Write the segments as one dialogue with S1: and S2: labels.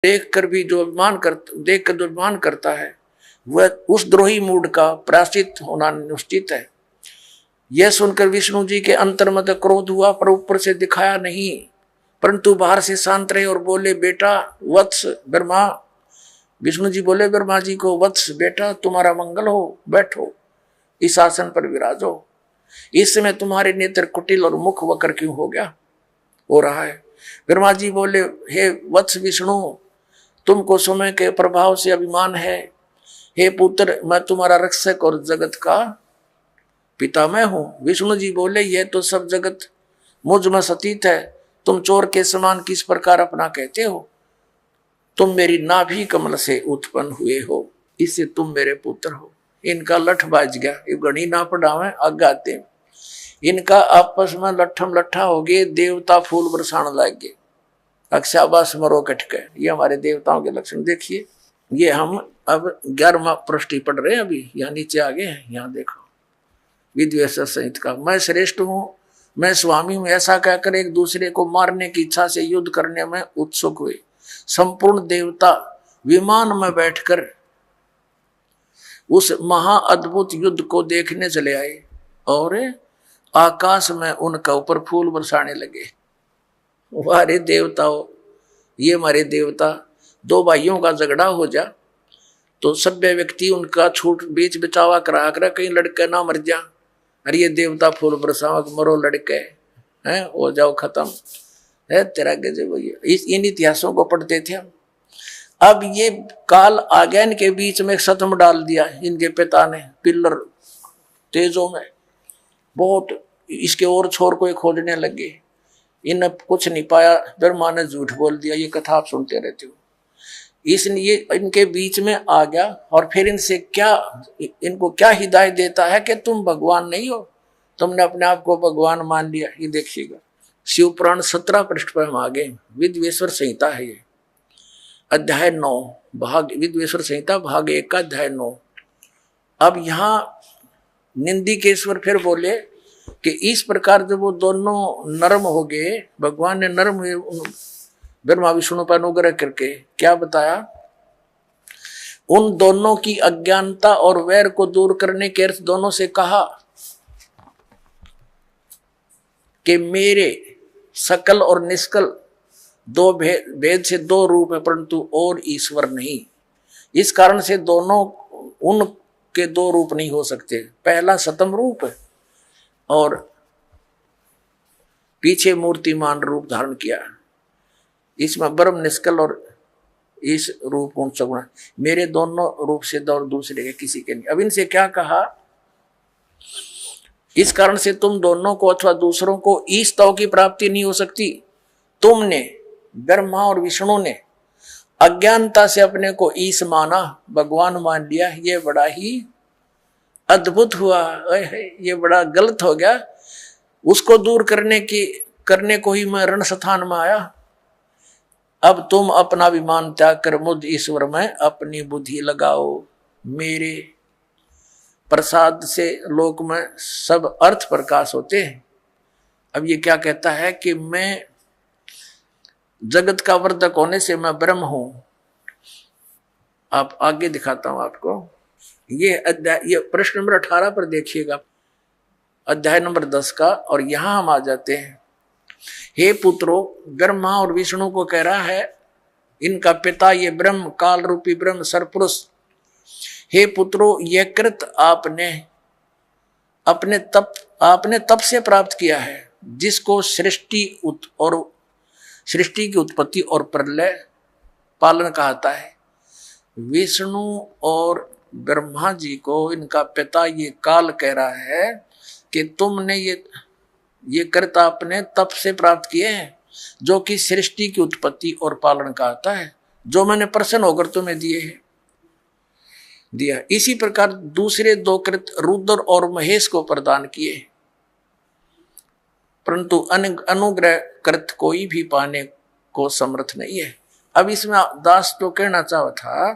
S1: देख कर जो अभिमान करता है वह उस द्रोही मूड का प्रायश्चित होना निश्चित है। यह सुनकर विष्णु जी के अंतर में क्रोध हुआ, पर ऊपर से दिखाया नहीं, परंतु बाहर से शांत रहे और बोले, बेटा वत्स ब्रह्मा। विष्णु जी बोले ब्रह्मा जी को, वत्स बेटा तुम्हारा मंगल हो, बैठो इस आसन पर विराजो। इस समय तुम्हारे नेत्र कुटिल और मुख वक्र क्यों हो रहा है। ब्रह्मा जी बोले, हे वत्स विष्णु, तुमको समय के प्रभाव से अभिमान है। हे पुत्र, मैं तुम्हारा रक्षक और जगत का पिता मैं हूं। विष्णु जी बोले, यह तो सब जगत मुझ में सतीत है, तुम चोर के समान किस प्रकार अपना कहते हो। तुम मेरी नाभि कमल से उत्पन्न हुए हो, इससे तुम मेरे पुत्र हो। इनका लठ बाज गया, ये गणी ना पढ़ावे आगे आते। इनका आपस में लट्ठम लट्ठा हो गए, देवता फूल बरसाने लग गए, अक्षाबास मरो कटके। ये हमारे देवताओं के लक्षण देखिए। ये हम अब 11वां पृष्ठ पढ़ रहे हैं, अभी यहाँ नीचे आ गए हैं। यहाँ देखो, विद्वेषर सहित का, मैं श्रेष्ठ हूं, मैं स्वामी हूं, ऐसा कहकर एक दूसरे को मारने की इच्छा से युद्ध करने में उत्सुक हुए। संपूर्ण देवता विमान में बैठकर उस महा अद्भुत युद्ध को देखने चले आए और आकाश में उनका ऊपर फूल बरसाने लगे। हमारे देवताओं, ये हमारे देवता, दो भाइयों का झगड़ा हो जा तो सभ्य व्यक्ति उनका छूट बीच बचावा करा कर कहीं लड़के ना मर जा। अरे ये देवता फूल बरसावा, मरो लड़के हैं, हो जाओ खत्म है तेरा गजब। इन इतिहासों को पढ़ते थे हम। अब ये काल आ गया, इनके बीच में सतम डाल दिया इनके पिता ने, पिल्लर तेजों में बहुत इसके और छोर को खोजने लगे। इन कुछ नहीं पाया, ब्रह्मा ने झूठ बोल दिया। ये कथा आप सुनते रहते हो। इसलिए इनके बीच में आ गया और फिर इनको क्या हिदायत देता है कि तुम भगवान नहीं हो, तुमने अपने आप को भगवान मान लिया। ये देखिएगा, शिव पुराण 17 पृष्ठ पर हम आ गए। विद्वेश्वर संहिता है ये, अध्याय 9 भाग, विद्वेश्वर संहिता भाग 1 का अध्याय 9। अब यहाँ निंदिकेश्वर फिर बोले कि इस प्रकार जब वो दोनों नरम हो गए, भगवान ने नरम हुए ब्रह्मा विष्णु पर अनुग्रह करके, क्या बताया, उन दोनों की अज्ञानता और वैर को दूर करने के अर्थ दोनों से कहा कि मेरे सकल और निष्कल दो भेद से दो रूप है, परंतु और ईश्वर नहीं। इस कारण से दोनों उनके दो रूप नहीं हो सकते। पहला सतम रूप है और पीछे मूर्तिमान रूप धारण किया। इसमें ब्रह्म निष्कल और इस रूप गुण सगुण, मेरे दोनों रूप से और दूसरे के किसी के नहीं। अब इनसे क्या कहा, इस कारण से तुम दोनों को अथवा दूसरों को ईश तव की प्राप्ति नहीं हो सकती। तुमने, ब्रह्मा और विष्णु ने अज्ञानता से अपने को ईश माना, भगवान मान लिया। ये बड़ा ही अद्भुत हुआ, ये बड़ा गलत हो गया। उसको दूर करने को ही मैं रण स्थान में आया। अब तुम अपना अभिमान त्याग कर मुझ ईश्वर में अपनी बुद्धि लगाओ। मेरे प्रसाद से लोक में सब अर्थ प्रकाश होते हैं। अब ये क्या कहता है कि मैं जगत का वर्धक होने से मैं ब्रह्म हूं। आप आगे दिखाता हूं आपको। ये अध्याय, ये प्रश्न नंबर 18 पर देखिएगा, अध्याय नंबर 10 का। और यहां हम आ जाते हैं। हे पुत्रो, ब्रह्मा और विष्णु को कह रहा है, इनका पिता ये ब्रह्म, काल रूपी ब्रह्म सरपुरुष। हे पुत्रो, यह कृत आपने तप से प्राप्त किया है, जिसको सृष्टि की उत्पत्ति और प्रलय पालन कहता है। विष्णु और ब्रह्मा जी को इनका पिता ये काल कह रहा है कि तुमने ये कर्ता अपने तप से प्राप्त किए हैं, जो कि सृष्टि की उत्पत्ति और पालन कहता है, जो मैंने प्रसन्न होकर तुम्हें दिया। इसी प्रकार दूसरे दो कृत रुद्र और महेश को प्रदान किए, परंतु अनुग्रह कृत कोई भी पाने को समर्थ नहीं है। अब इसमें दास तो कहना चाहा था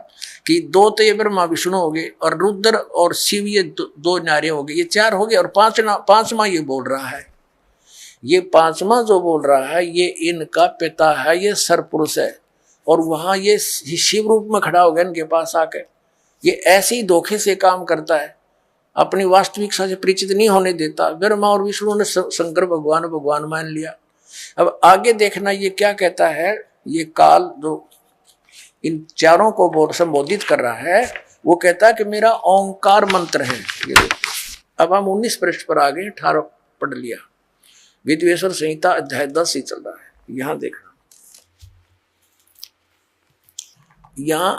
S1: कि दो तो ये ब्रह्मा विष्णु हो गए और रुद्र और शिव, ये दो नारे हो गए, ये 4 हो गए। और पांचवा ये बोल रहा है, ये पांचवा जो बोल रहा है ये इनका पिता है, ये सरपुरुष है। और वहां ये शिव रूप में खड़ा हो गया इनके पास आके। ये ऐसे ही धोखे से काम करता है, अपनी वास्तविकता से परिचित नहीं होने देता। ब्रह्मा और विष्णु ने शंकर भगवान भगवान मान लिया। अब आगे देखना ये क्या कहता है, ये काल जो इन चारों को संबोधित कर रहा है, वो कहता है कि मेरा ओंकार मंत्र है। ये अब हम 19 पृष्ठ पर आ गए, 18 पढ़ लिया। विद्वेश्वर संहिता अध्याय 10 ही चल रहा है। यहां देखना, यहां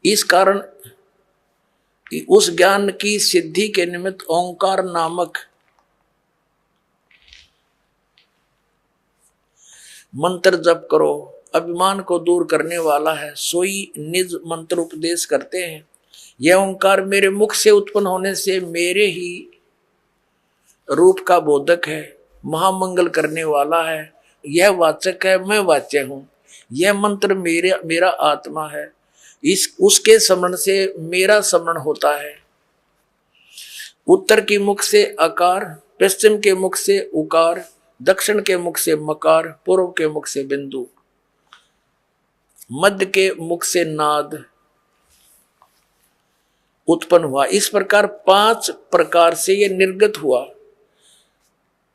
S1: इस कारण उस ज्ञान की सिद्धि के निमित्त ओंकार नामक मंत्र जप करो, अभिमान को दूर करने वाला है, सोई निज मंत्र उपदेश करते हैं। यह ओंकार मेरे मुख से उत्पन्न होने से मेरे ही रूप का बोधक है, महामंगल करने वाला है। यह वाचक है, मैं वाच्य हूं। यह मंत्र मेरा आत्मा है, उसके स्मरण से मेरा स्मरण होता है। उत्तर के मुख से अकार, पश्चिम के मुख से उकार, दक्षिण के मुख से मकार, पूर्व के मुख से बिंदु, मध्य के मुख से नाद उत्पन्न हुआ। इस प्रकार 5 प्रकार से ये निर्गत हुआ।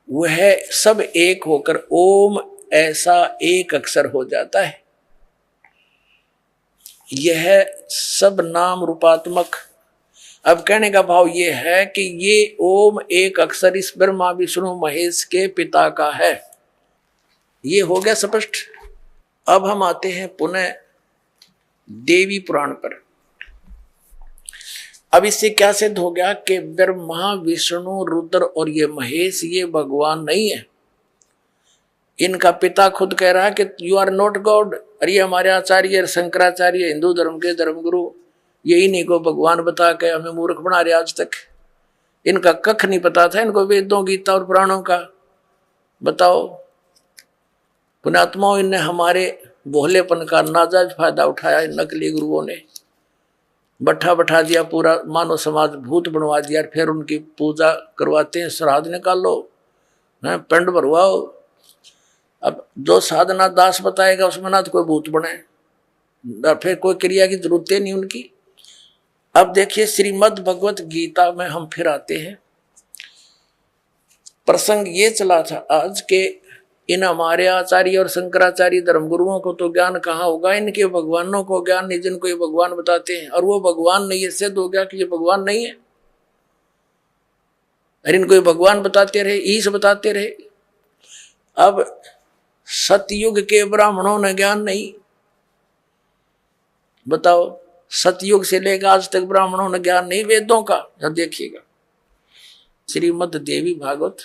S1: वह सब एक होकर ओम ऐसा एक अक्षर हो जाता है। यह सब नाम रूपात्मक। अब कहने का भाव यह है कि ये ओम एक अक्षर इस ब्रह्मा विष्णु महेश के पिता का है। ये हो गया स्पष्ट। अब हम आते हैं पुनः देवी पुराण पर। अब इससे क्या सिद्ध हो गया कि ब्रह्मा विष्णु रुद्र और ये महेश ये भगवान नहीं है। इनका पिता खुद कह रहा है कि यू आर नॉट गॉड। अरे हमारे आचार्य शंकराचार्य हिंदू धर्म के धर्मगुरु ये इन्हीं को भगवान बता के हमें मूर्ख बना रहे। आज तक इनका कख नहीं पता था, इनको वेदों गीता और पुराणों का। बताओ पुण्यात्माओं, इनने हमारे भोलेपन का नाजायज फायदा उठाया। नकली गुरुओं ने बैठा दिया, पूरा मानव समाज भूत बनवा दिया। फिर उनकी पूजा करवाते हैं, श्राद्ध निकालो, पिंड भरवाओ। अब जो साधना दास बताएगा उसमें ना तो कोई भूत बने, फिर कोई क्रिया की जरूरत नहीं उनकी। अब देखिए श्रीमद् भगवत गीता में हम फिर आते हैं। प्रसंग ये चला था आज के इन हमारे आचार्य और शंकराचार्य धर्मगुरुओं को तो ज्ञान कहाँ होगा, इनके भगवानों को ज्ञान नहीं जिनको ये भगवान बताते हैं। और वो भगवान नहीं है, सिद्ध हो गया कि ये भगवान नहीं है। और इनको ये भगवान बताते रहे, ईश बताते रहे। अब सतयुग के ब्राह्मणों ने ज्ञान नहीं। बताओ, सतयुग से लेकर आज तक ब्राह्मणों ने ज्ञान नहीं वेदों का। जब देखिएगा श्रीमद् देवी भागवत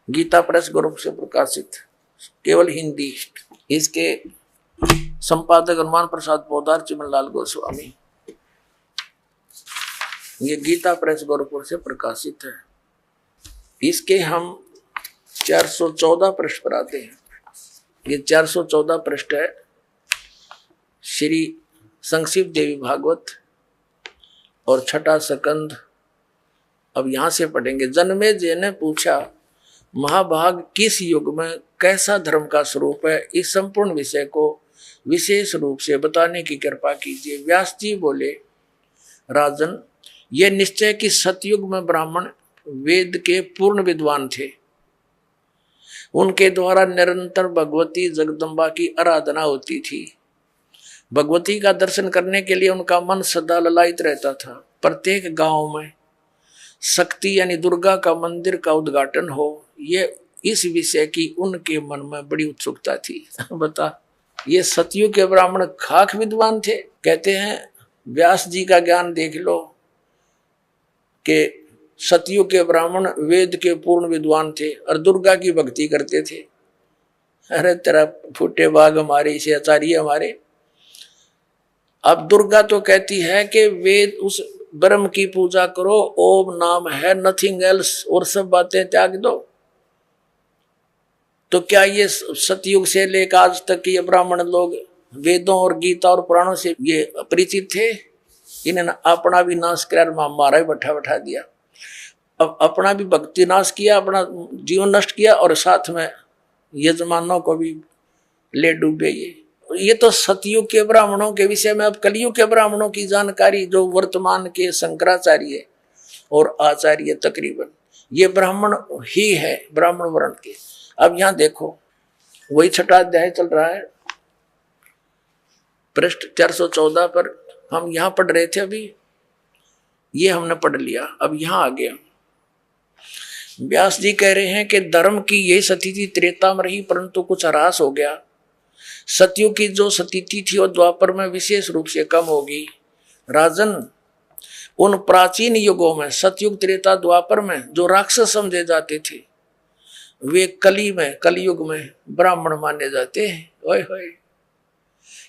S1: गीता प्रेस ग्रुप से प्रकाशित, केवल हिंदी। इसके संपादक हनुमान प्रसाद पोदार, चिमनलाल गोस्वामी। ये गीता प्रेस गोरखपुर से प्रकाशित है। इसके हम 414 पृष्ठ पर आते हैं। ये 414 पृष्ठ है श्री संक्षिप्त देवी भागवत और छठा सकंद। अब यहां से पढ़ेंगे। जन्मेजय ने पूछा, महाभाग किस युग में कैसा धर्म का स्वरूप है, इस संपूर्ण विषय को विशेष रूप से बताने की कृपा कीजिए। व्यास जी बोले, राजन, यह निश्चय कि सतयुग में ब्राह्मण वेद के पूर्ण विद्वान थे। उनके द्वारा निरंतर भगवती जगदम्बा की आराधना होती थी। भगवती का दर्शन करने के लिए उनका मन सदा ललायित रहता था। प्रत्येक गांव में शक्ति यानी दुर्गा का मंदिर का उद्घाटन हो, ये इस विषय की उनके मन में बड़ी उत्सुकता थी। बता, ये सतयुग के ब्राह्मण खाक विद्वान थे। कहते हैं व्यास जी का ज्ञान देख लो कि सतयुग के ब्राह्मण वेद के पूर्ण विद्वान थे और दुर्गा की भक्ति करते थे। अरे तेरा फूटे बाग हमारे, इसे आचार्य हमारे। अब दुर्गा तो कहती है कि वेद उस ब्रह्म की पूजा करो, ओम नाम है, नथिंग एल्स, और सब बातें त्याग दो। तो क्या ये सतयुग से लेकर आज तक ये ब्राह्मण लोग वेदों और गीता और पुराणों से ये अपरिचित थे? इन्होंने अपना भी नाश कर हमारा भी बैठा दिया। अब अपना भी भक्ति नाश किया, अपना जीवन नष्ट किया, और साथ में यजमानों को भी ले डूबे ये। ये तो सतयुग के ब्राह्मणों के विषय में। अब कलयुग के ब्राह्मणों की जानकारी जो वर्तमान के शंकराचार्य और आचार्य तकरीबन ये ब्राह्मण ही है, ब्राह्मण वर्ण के। अब यहां देखो वही छठा अध्याय चल रहा है, पृष्ठ 414 पर हम यहां पढ़ रहे थे। अभी ये हमने पढ़ लिया, अब यहां आ गया। व्यास जी कह रहे हैं कि धर्म की यही स्थिति त्रेता में रही, परंतु कुछ ह्रास हो गया। सतयुग की जो स्थिति थी वो द्वापर में विशेष रूप से कम होगी। राजन, उन प्राचीन युगों में सतयुग त्रेता द्वापर में जो राक्षस समझे जाते थे वे कलयुग में ब्राह्मण माने जाते हैं। ओए होए,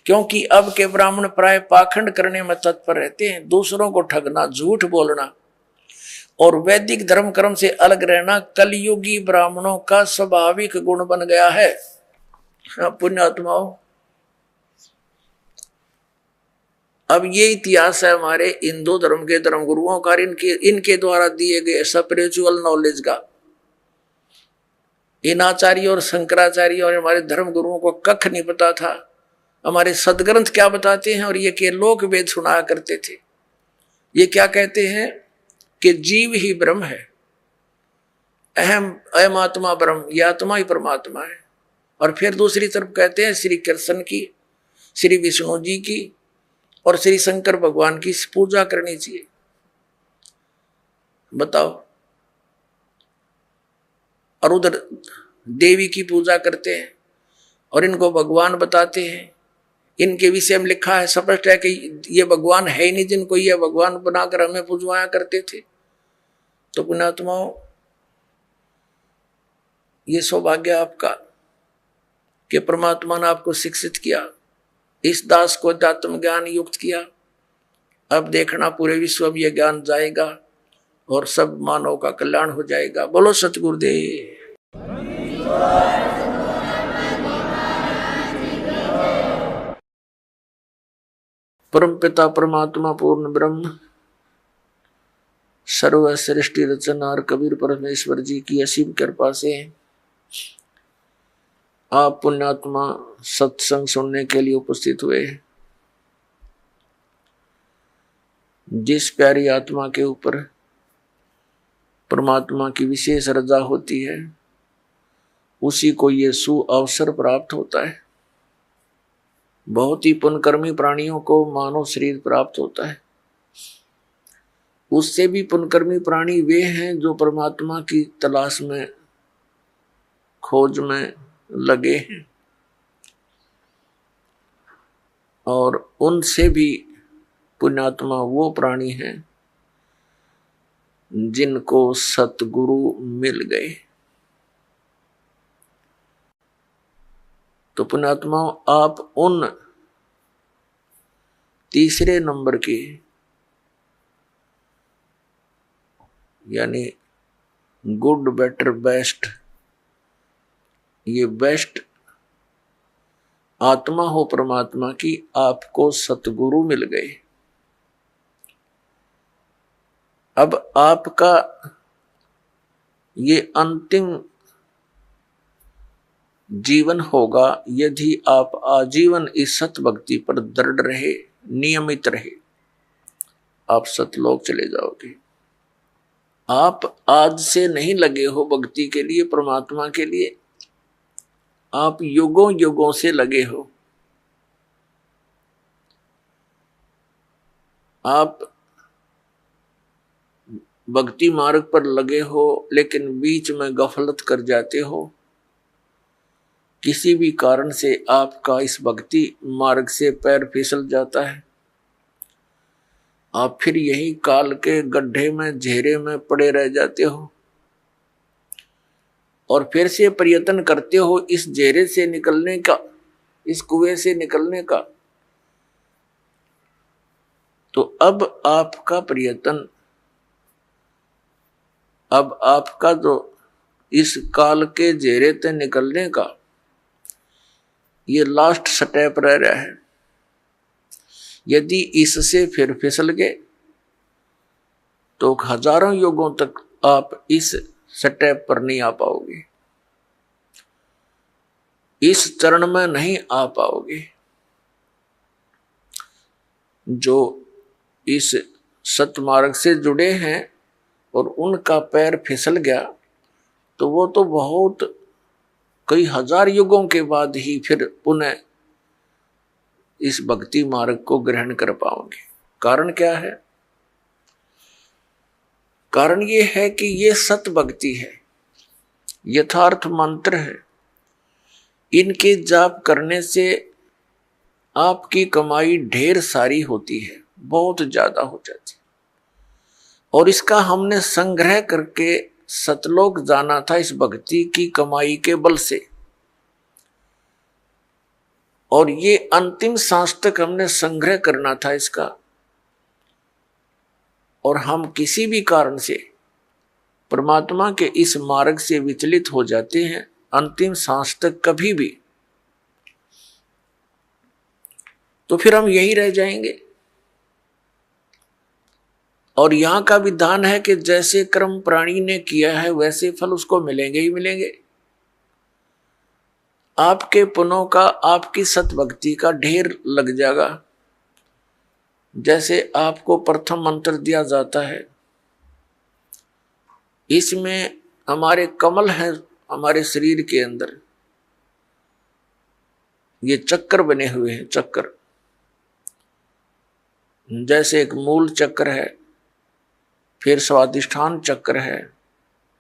S1: क्योंकि अब के ब्राह्मण प्राय पाखंड करने में तत्पर रहते हैं, दूसरों को ठगना, झूठ बोलना और वैदिक धर्म कर्म से अलग रहना कलयुगी ब्राह्मणों का स्वाभाविक गुण बन गया है। पुण्यात्माओं, अब ये इतिहास है हमारे हिंदू धर्म के धर्म गुरुओं का, इनके द्वारा दिए गए स्पिरिचुअल नॉलेज का। इन आचार्य और शंकराचार्य और हमारे धर्म गुरुओं को कख नहीं पता था हमारे सदग्रंथ क्या बताते हैं। और ये के लोक वेद सुनाया करते थे। ये क्या कहते हैं कि जीव ही ब्रह्म है, अहम आत्मा ब्रह्म, ये आत्मा ही परमात्मा है। और फिर दूसरी तरफ कहते हैं श्री कृष्ण की, श्री विष्णु जी की और श्री शंकर भगवान की पूजा करनी चाहिए। बताओ, और उधर देवी की पूजा करते हैं और इनको भगवान बताते हैं। इनके विषय में लिखा है, स्पष्ट है कि ये भगवान है ही नहीं जिनको ये भगवान बनाकर हमें पूजवाया करते थे। तो पुण्यात्माओं, ये सौभाग्य आपका कि परमात्मा ने आपको शिक्षित किया, इस दास को अध्यात्म ज्ञान युक्त किया। अब देखना पूरे विश्व में यह ज्ञान जाएगा और सब मानव का कल्याण हो जाएगा। बोलो सतगुरुदेव। परम पिता परमात्मा पूर्ण ब्रह्म सर्व सृष्टि रचनार कबीर परमेश्वर जी की असीम कृपा से आप पुण्यात्मा सत्संग सुनने के लिए उपस्थित हुए। जिस प्यारी आत्मा के ऊपर परमात्मा की विशेष रजा होती है उसी को ये सुअवसर प्राप्त होता है। बहुत ही पुण्यकर्मी प्राणियों को मानव शरीर प्राप्त होता है। उससे भी पुण्यकर्मी प्राणी वे हैं जो परमात्मा की तलाश में, खोज में लगे हैं। और उनसे भी पुण्यात्मा वो प्राणी हैं जिनको सतगुरु मिल गए। तो पुण्यात्मा, आप उन तीसरे नंबर के यानी गुड, बेटर, बेस्ट, ये बेस्ट आत्मा हो परमात्मा की, आपको सतगुरु मिल गए। अब आपका ये अंतिम जीवन होगा यदि आप आजीवन इस सत भक्ति पर दृढ़ रहे, नियमित रहे, आप सतलोक चले जाओगे। आप आज से नहीं लगे हो भक्ति के लिए, परमात्मा के लिए, आप युगों युगों से लगे हो। आप भक्ति मार्ग पर लगे हो लेकिन बीच में गफलत कर जाते हो। किसी भी कारण से आपका इस भक्ति मार्ग से पैर फिसल जाता है, आप फिर यही काल के गड्ढे में, घेरे में पड़े रह जाते हो और फिर से प्रयत्न करते हो इस घेरे से निकलने का, इस कुएं से निकलने का। तो अब आपका प्रयत्न, अब आपका जो इस काल के घेरे से निकलने का ये लास्ट स्टेप रह रहा है। यदि इससे फिर फिसल गए तो हजारों युगों तक आप इस स्टेप पर नहीं आ पाओगे, इस चरण में नहीं आ पाओगे। जो इस सतमार्ग से जुड़े हैं और उनका पैर फिसल गया तो वो तो बहुत कई हजार युगों के बाद ही फिर पुनः इस भक्ति मार्ग को ग्रहण कर पाओगे। कारण क्या है? कारण ये है कि ये सत भक्ति है, यथार्थ मंत्र है। इनके जाप करने से आपकी कमाई ढेर सारी होती है, बहुत ज्यादा हो जाती है। और इसका हमने संग्रह करके सतलोक जाना था इस भक्ति की कमाई के बल से, और ये अंतिम सांस तक हमने संग्रह करना था इसका। और हम किसी भी कारण से परमात्मा के इस मार्ग से विचलित हो जाते हैं अंतिम सांस तक कभी भी, तो फिर हम यही रह जाएंगे। और यहां का विधान है कि जैसे कर्म प्राणी ने किया है वैसे फल उसको मिलेंगे ही मिलेंगे। आपके पुण्यों का, आपकी सतभक्ति का ढेर लग जाएगा। जैसे आपको प्रथम मंत्र दिया जाता है, इसमें हमारे कमल है, हमारे शरीर के अंदर ये चक्कर बने हुए हैं। चक्कर जैसे एक मूल चक्र है, फिर स्वादिष्ठान चक्र है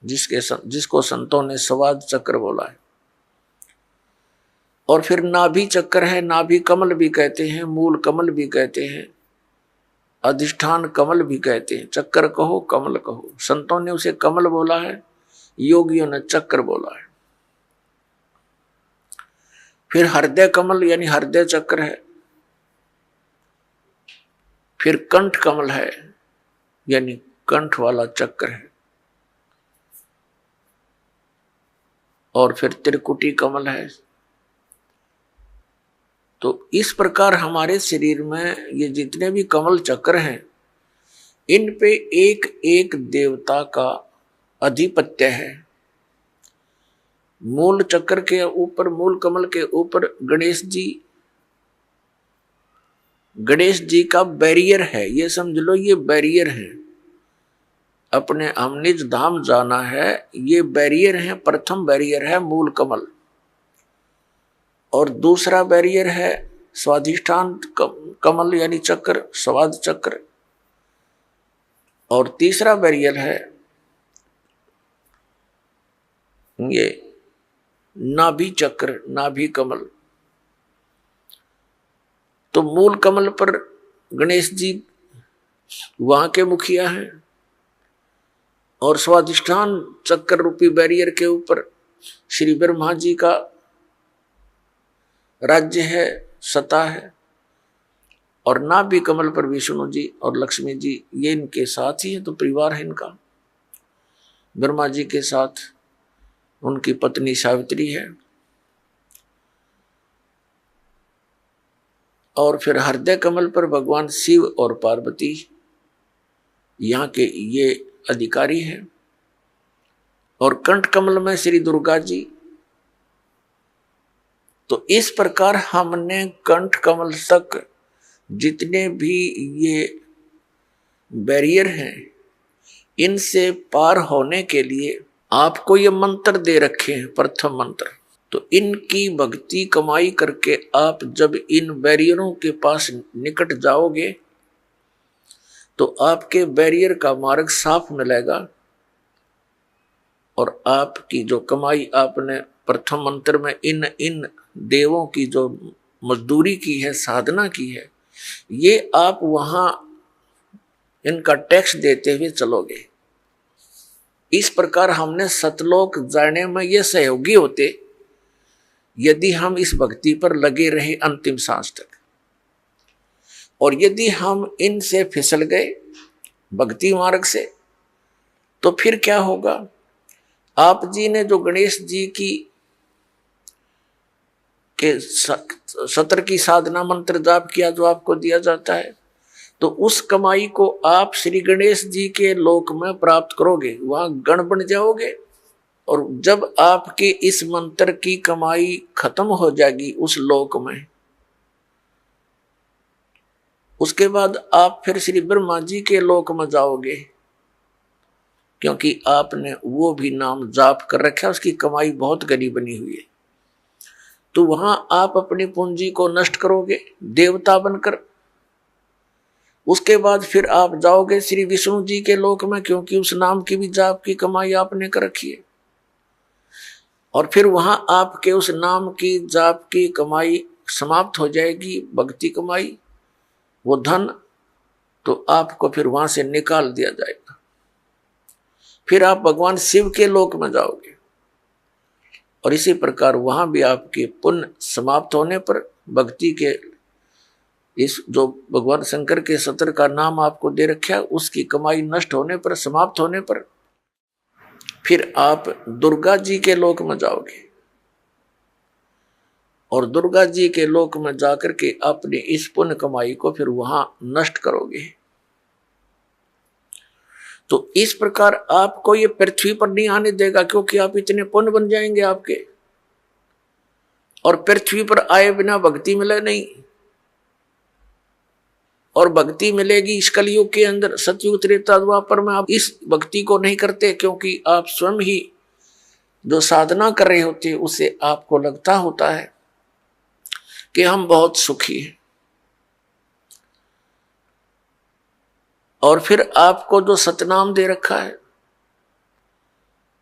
S1: जिसको संतों ने स्वाद चक्र बोला है, और फिर नाभि चक्र है। नाभि कमल भी कहते हैं, मूल कमल भी कहते हैं, अधिष्ठान कमल भी कहते हैं। चक्कर कहो कमल कहो, संतों ने उसे कमल बोला है, योगियों ने चक्र बोला है। फिर हृदय कमल यानी हृदय चक्र है, फिर कंठ कमल है यानी कंठ वाला चक्र है, और फिर त्रिकुटी कमल है। तो इस प्रकार हमारे शरीर में ये जितने भी कमल चक्र हैं, इन पे एक एक देवता का अधिपत्य है। मूल चक्र के ऊपर, मूल कमल के ऊपर गणेश जी का बैरियर है। ये समझ लो ये बैरियर है। अपने हम निज धाम जाना है, ये बैरियर है। प्रथम बैरियर है मूल कमल, और दूसरा बैरियर है स्वाधिष्ठान कमल यानी चक्र, स्वाद चक्र, और तीसरा बैरियर है ये नाभि चक्र, नाभि कमल। तो मूल कमल पर गणेश जी वहां के मुखिया हैं, और स्वाधिष्ठान चक्र रूपी बैरियर के ऊपर श्री ब्रह्मा जी का राज्य है, सत्ता है, और नाभि कमल पर विष्णु जी और लक्ष्मी जी, ये इनके साथ ही है। तो परिवार है इनका। ब्रह्मा जी के साथ उनकी पत्नी सावित्री है, और फिर हृदय कमल पर भगवान शिव और पार्वती यहाँ के ये अधिकारी हैं, और कंठ कमल में श्री दुर्गा जी। तो इस प्रकार हमने कंठ कमल तक जितने भी ये बैरियर हैं, इनसे पार होने के लिए आपको ये मंत्र दे रखे हैं, प्रथम मंत्र। तो इनकी भक्ति कमाई करके आप जब इन बैरियरों के पास निकट जाओगे तो आपके बैरियर का मार्ग साफ मिलेगा, और आपकी जो कमाई आपने प्रथम मंत्र में इन देवों की जो मजदूरी की है, साधना की है, ये आप वहां इनका टैक्स देते हुए चलोगे। इस प्रकार हमने सतलोक जाने में ये सहयोगी होते यदि हम इस भक्ति पर लगे रहे अंतिम सांस तक। और यदि हम इनसे फिसल गए भक्ति मार्ग से, तो फिर क्या होगा? आप जी ने जो गणेश जी की के सत्र की साधना मंत्र जाप किया जो आपको दिया जाता है, तो उस कमाई को आप श्री गणेश जी के लोक में प्राप्त करोगे, वहां गण बन जाओगे। और जब आपके इस मंत्र की कमाई खत्म हो जाएगी उस लोक में, उसके बाद आप फिर श्री ब्रह्मा जी के लोक में जाओगे, क्योंकि आपने वो भी नाम जाप कर रखा है, उसकी कमाई बहुत गरीब बनी हुई है। तो वहां आप अपनी पूंजी को नष्ट करोगे देवता बनकर। उसके बाद फिर आप जाओगे श्री विष्णु जी के लोक में, क्योंकि उस नाम की भी जाप की कमाई आपने कर रखी है। और फिर वहां आपके उस नाम की जाप की कमाई समाप्त हो जाएगी, भक्ति कमाई, वो धन, तो आपको फिर वहां से निकाल दिया जाएगा। फिर आप भगवान शिव के लोक में जाओगे, और इसी प्रकार वहां भी आपके पुण्य समाप्त होने पर, भक्ति के इस जो भगवान शंकर के सत्र का नाम आपको दे रखा है उसकी कमाई नष्ट होने पर, समाप्त होने पर, फिर आप दुर्गा जी के लोक में जाओगे, और दुर्गा जी के लोक में जाकर के अपनी इस पुण्य कमाई को फिर वहां नष्ट करोगे। तो इस प्रकार आपको ये पृथ्वी पर नहीं आने देगा, क्योंकि आप इतने पुण्य बन जाएंगे आपके, और पृथ्वी पर आए बिना भक्ति मिले नहीं। और भक्ति मिलेगी इस कलयुग के अंदर, सतयुग त्रेता द्वापर में आप इस भक्ति को नहीं करते, क्योंकि आप स्वयं ही जो साधना कर रहे होते उससे आपको लगता होता है कि हम बहुत सुखी हैं। और फिर आपको जो सतनाम दे रखा है,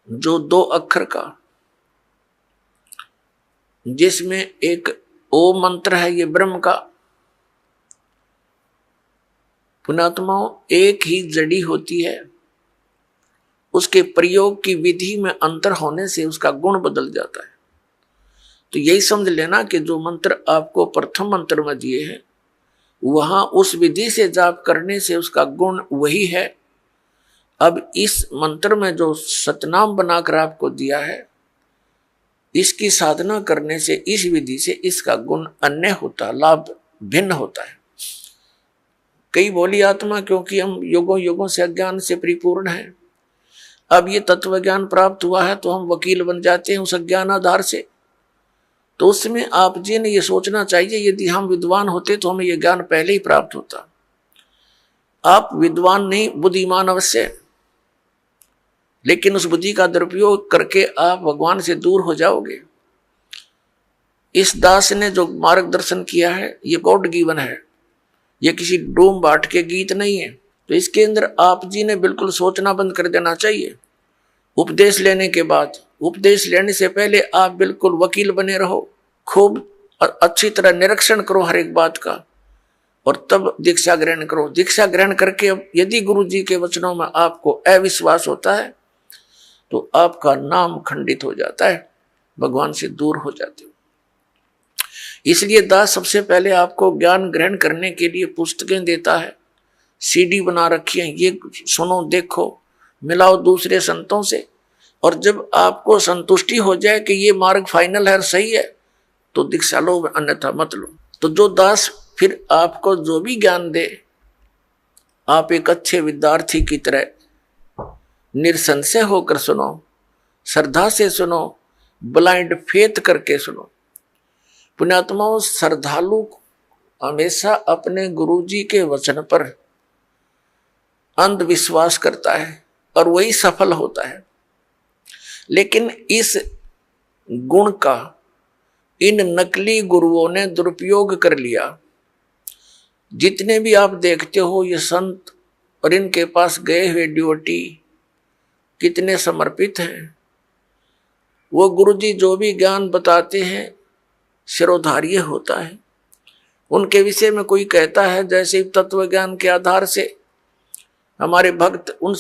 S1: जो 2 अक्षर का, जिसमें एक ओम मंत्र है, ये ब्रह्म का। पुण्यात्माओं, एक ही जड़ी होती है, उसके प्रयोग की विधि में अंतर होने से उसका गुण बदल जाता है। तो यही समझ लेना कि जो मंत्र आपको प्रथम मंत्र में दिए हैं, वहां उस विधि से जाप करने से उसका गुण वही है। अब इस मंत्र में जो सतनाम बनाकर आपको दिया है, इसकी साधना करने से, इस विधि से इसका गुण अन्य होता, लाभ भिन्न होता है। कई बोली आत्मा, क्योंकि हम युगों युगों से अज्ञान से परिपूर्ण हैं, अब ये तत्व ज्ञान प्राप्त हुआ है तो हम वकील बन जाते हैं उस अज्ञान आधार से। तो उसमें आप जी ने ये सोचना चाहिए, यदि हम विद्वान होते तो हमें ये ज्ञान पहले ही प्राप्त होता। आप विद्वान नहीं, बुद्धिमान अवश्य, लेकिन उस बुद्धि का दुरुपयोग करके आप भगवान से दूर हो जाओगे। इस दास ने जो मार्गदर्शन किया है ये गॉड गिवन है, ये किसी डोम बाट के गीत नहीं है। तो इसके अंदर आप जी ने बिल्कुल सोचना बंद कर देना चाहिए। उपदेश लेने के बाद, उपदेश लेने से पहले आप बिल्कुल वकील बने रहो, खूब अच्छी तरह निरीक्षण करो हर एक बात का, और तब दीक्षा ग्रहण करो। दीक्षा ग्रहण करके यदि गुरु जी के वचनों में आपको अविश्वास होता है तो आपका नाम खंडित हो जाता है, भगवान से दूर हो जाते हो। इसलिए दास सबसे पहले आपको ज्ञान ग्रहण करने के लिए पुस्तकें देता है, सीडी बना रखी है, ये सुनो, देखो, मिलाओ दूसरे संतों से, और जब आपको संतुष्टि हो जाए कि ये मार्ग फाइनल है, सही है, तो दीक्षा लो, अन्यथा मत लो। तो जो दास फिर आपको जो भी ज्ञान दे, आप एक अच्छे विद्यार्थी की तरह निसंशय होकर सुनो, श्रद्धा से सुनो, ब्लाइंड फेथ करके सुनो। पुण्यात्माओं, श्रद्धालु हमेशा अपने गुरुजी के वचन पर अंधविश्वास करता है और वही सफल होता है। लेकिन इस गुण का इन नकली गुरुओं ने दुरुपयोग कर लिया। जितने भी आप देखते हो ये संत और इनके पास गए हुए ड्यूटी कितने समर्पित हैं। वो गुरुजी जो भी ज्ञान बताते हैं शिरोधार्य होता है। उनके विषय में कोई कहता है, जैसे तत्व ज्ञान के आधार से हमारे भक्त उन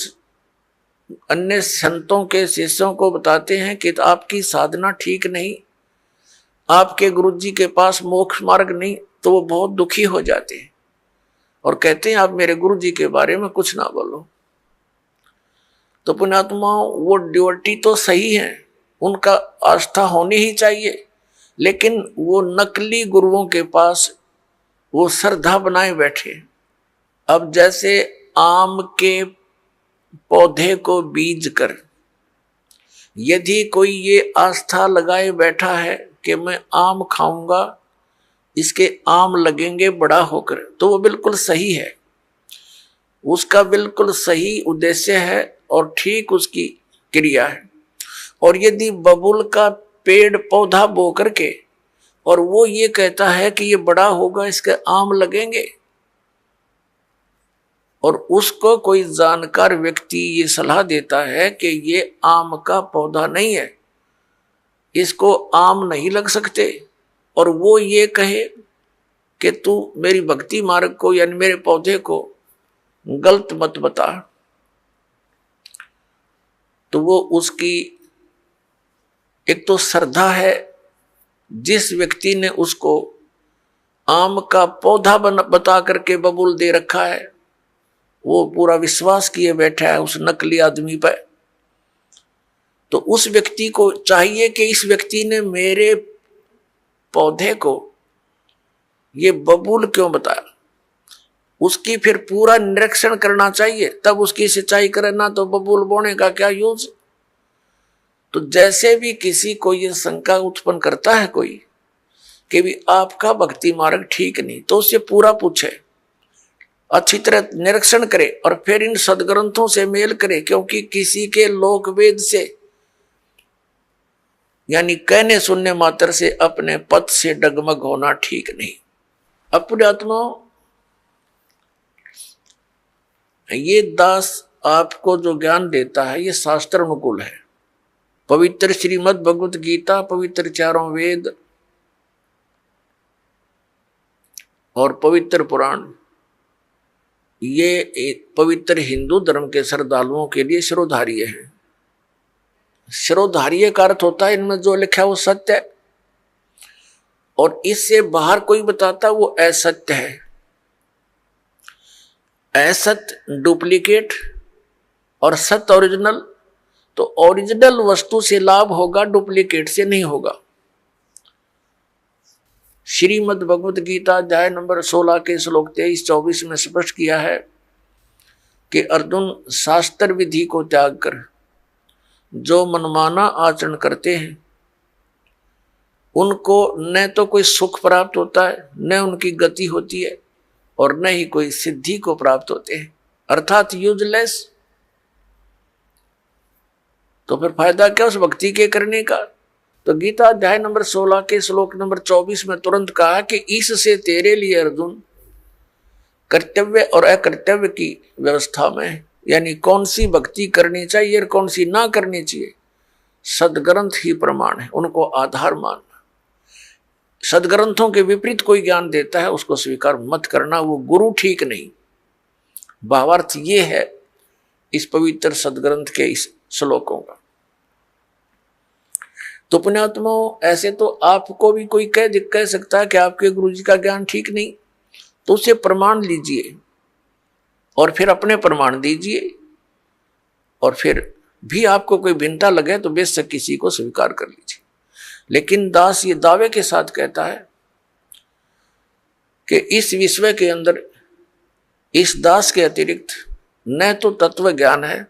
S1: अन्य संतों के शिष्यों को बताते हैं कि आपकी साधना ठीक नहीं, आपके गुरुजी के पास मोक्ष मार्ग नहीं, तो वो बहुत दुखी हो जाते हैं और कहते हैं आप मेरे गुरुजी के बारे में कुछ ना बोलो। तो पुण्यात्माओं, वो ड्यूटी तो सही है, उनका आस्था होनी ही चाहिए, लेकिन वो नकली गुरुओं के पास वो श्रद्धा बनाए बैठे। अब जैसे आम के पौधे को बीज कर यदि कोई ये आस्था लगाए बैठा है कि मैं आम खाऊंगा इसके आम लगेंगे बड़ा होकर, तो वो बिल्कुल सही है, उसका बिल्कुल सही उद्देश्य है और ठीक उसकी क्रिया है। और यदि बबूल का पेड़ पौधा बो करके और वो ये कहता है कि ये बड़ा होगा, इसके आम लगेंगे, और उसको कोई जानकार व्यक्ति ये सलाह देता है कि ये आम का पौधा नहीं है, इसको आम नहीं लग सकते, और वो ये कहे कि तू मेरी भक्ति मार्ग को यानी मेरे पौधे को गलत मत बता, तो वो उसकी एक तो श्रद्धा है, जिस व्यक्ति ने उसको आम का पौधा बता करके बबूल दे रखा है, वो पूरा विश्वास किए बैठा है उस नकली आदमी पर। तो उस व्यक्ति को चाहिए कि इस व्यक्ति ने मेरे पौधे को ये बबूल क्यों बताया, उसकी फिर पूरा निरीक्षण करना चाहिए, तब उसकी सिंचाई करे, ना तो बबूल बोने का क्या यूज। तो जैसे भी किसी को ये शंका उत्पन्न करता है कोई कि भी आपका भक्ति मार्ग ठीक नहीं, तो उससे पूरा पूछे, अच्छी तरह निरीक्षण करे और फिर इन सदग्रंथों से मेल करे, क्योंकि किसी के लोक वेद से यानी कहने सुनने मात्र से अपने पद से डगमग होना ठीक नहीं। अपने आत्मा ये दास आपको जो ज्ञान देता है ये शास्त्र अनुकूल है। पवित्र श्रीमद् भगवत गीता, पवित्र चारों वेद और पवित्र पुराण, ये एक पवित्र हिंदू धर्म के श्रद्धालुओं के लिए शिरोधार्य है। शिरोधार्य का अर्थ होता है इनमें जो लिखा है वो सत्य है, और इससे बाहर कोई बताता वो असत्य है। असत्य डुप्लीकेट और सत्य ओरिजिनल। तो ओरिजिनल वस्तु से लाभ होगा, डुप्लीकेट से नहीं होगा। श्रीमद् भगवत गीता अध्याय नंबर 16 के श्लोक 23-24 में स्पष्ट किया है कि अर्जुन, शास्त्र विधि को त्याग कर जो मनमाना आचरण करते हैं उनको न तो कोई सुख प्राप्त होता है, न उनकी गति होती है, और न ही कोई सिद्धि को प्राप्त होते हैं, अर्थात यूजलेस। तो फिर फायदा क्या उस भक्ति के करने का। तो गीता अध्याय नंबर 16 के श्लोक नंबर 24 में तुरंत कहा कि इससे तेरे लिए अर्जुन कर्तव्य और अकर्तव्य की व्यवस्था में, यानी कौन सी भक्ति करनी चाहिए और कौन सी ना करनी चाहिए, सदग्रंथ ही प्रमाण है, उनको आधार मानना। सदग्रंथों के विपरीत कोई ज्ञान देता है उसको स्वीकार मत करना, वो गुरु ठीक नहीं। भावार्थ ये है इस पवित्र सदग्रंथ के इस श्लोकों का। तो पुण्यात्माओं, ऐसे तो आपको भी कोई कह सकता है कि आपके गुरु जी का ज्ञान ठीक नहीं, तो उसे प्रमाण लीजिए और फिर अपने प्रमाण दीजिए, और फिर भी आपको कोई भिन्नता लगे तो बेशक किसी को स्वीकार कर लीजिए। लेकिन दास ये दावे के साथ कहता है कि इस विश्व के अंदर इस दास के अतिरिक्त न तो तत्व ज्ञान है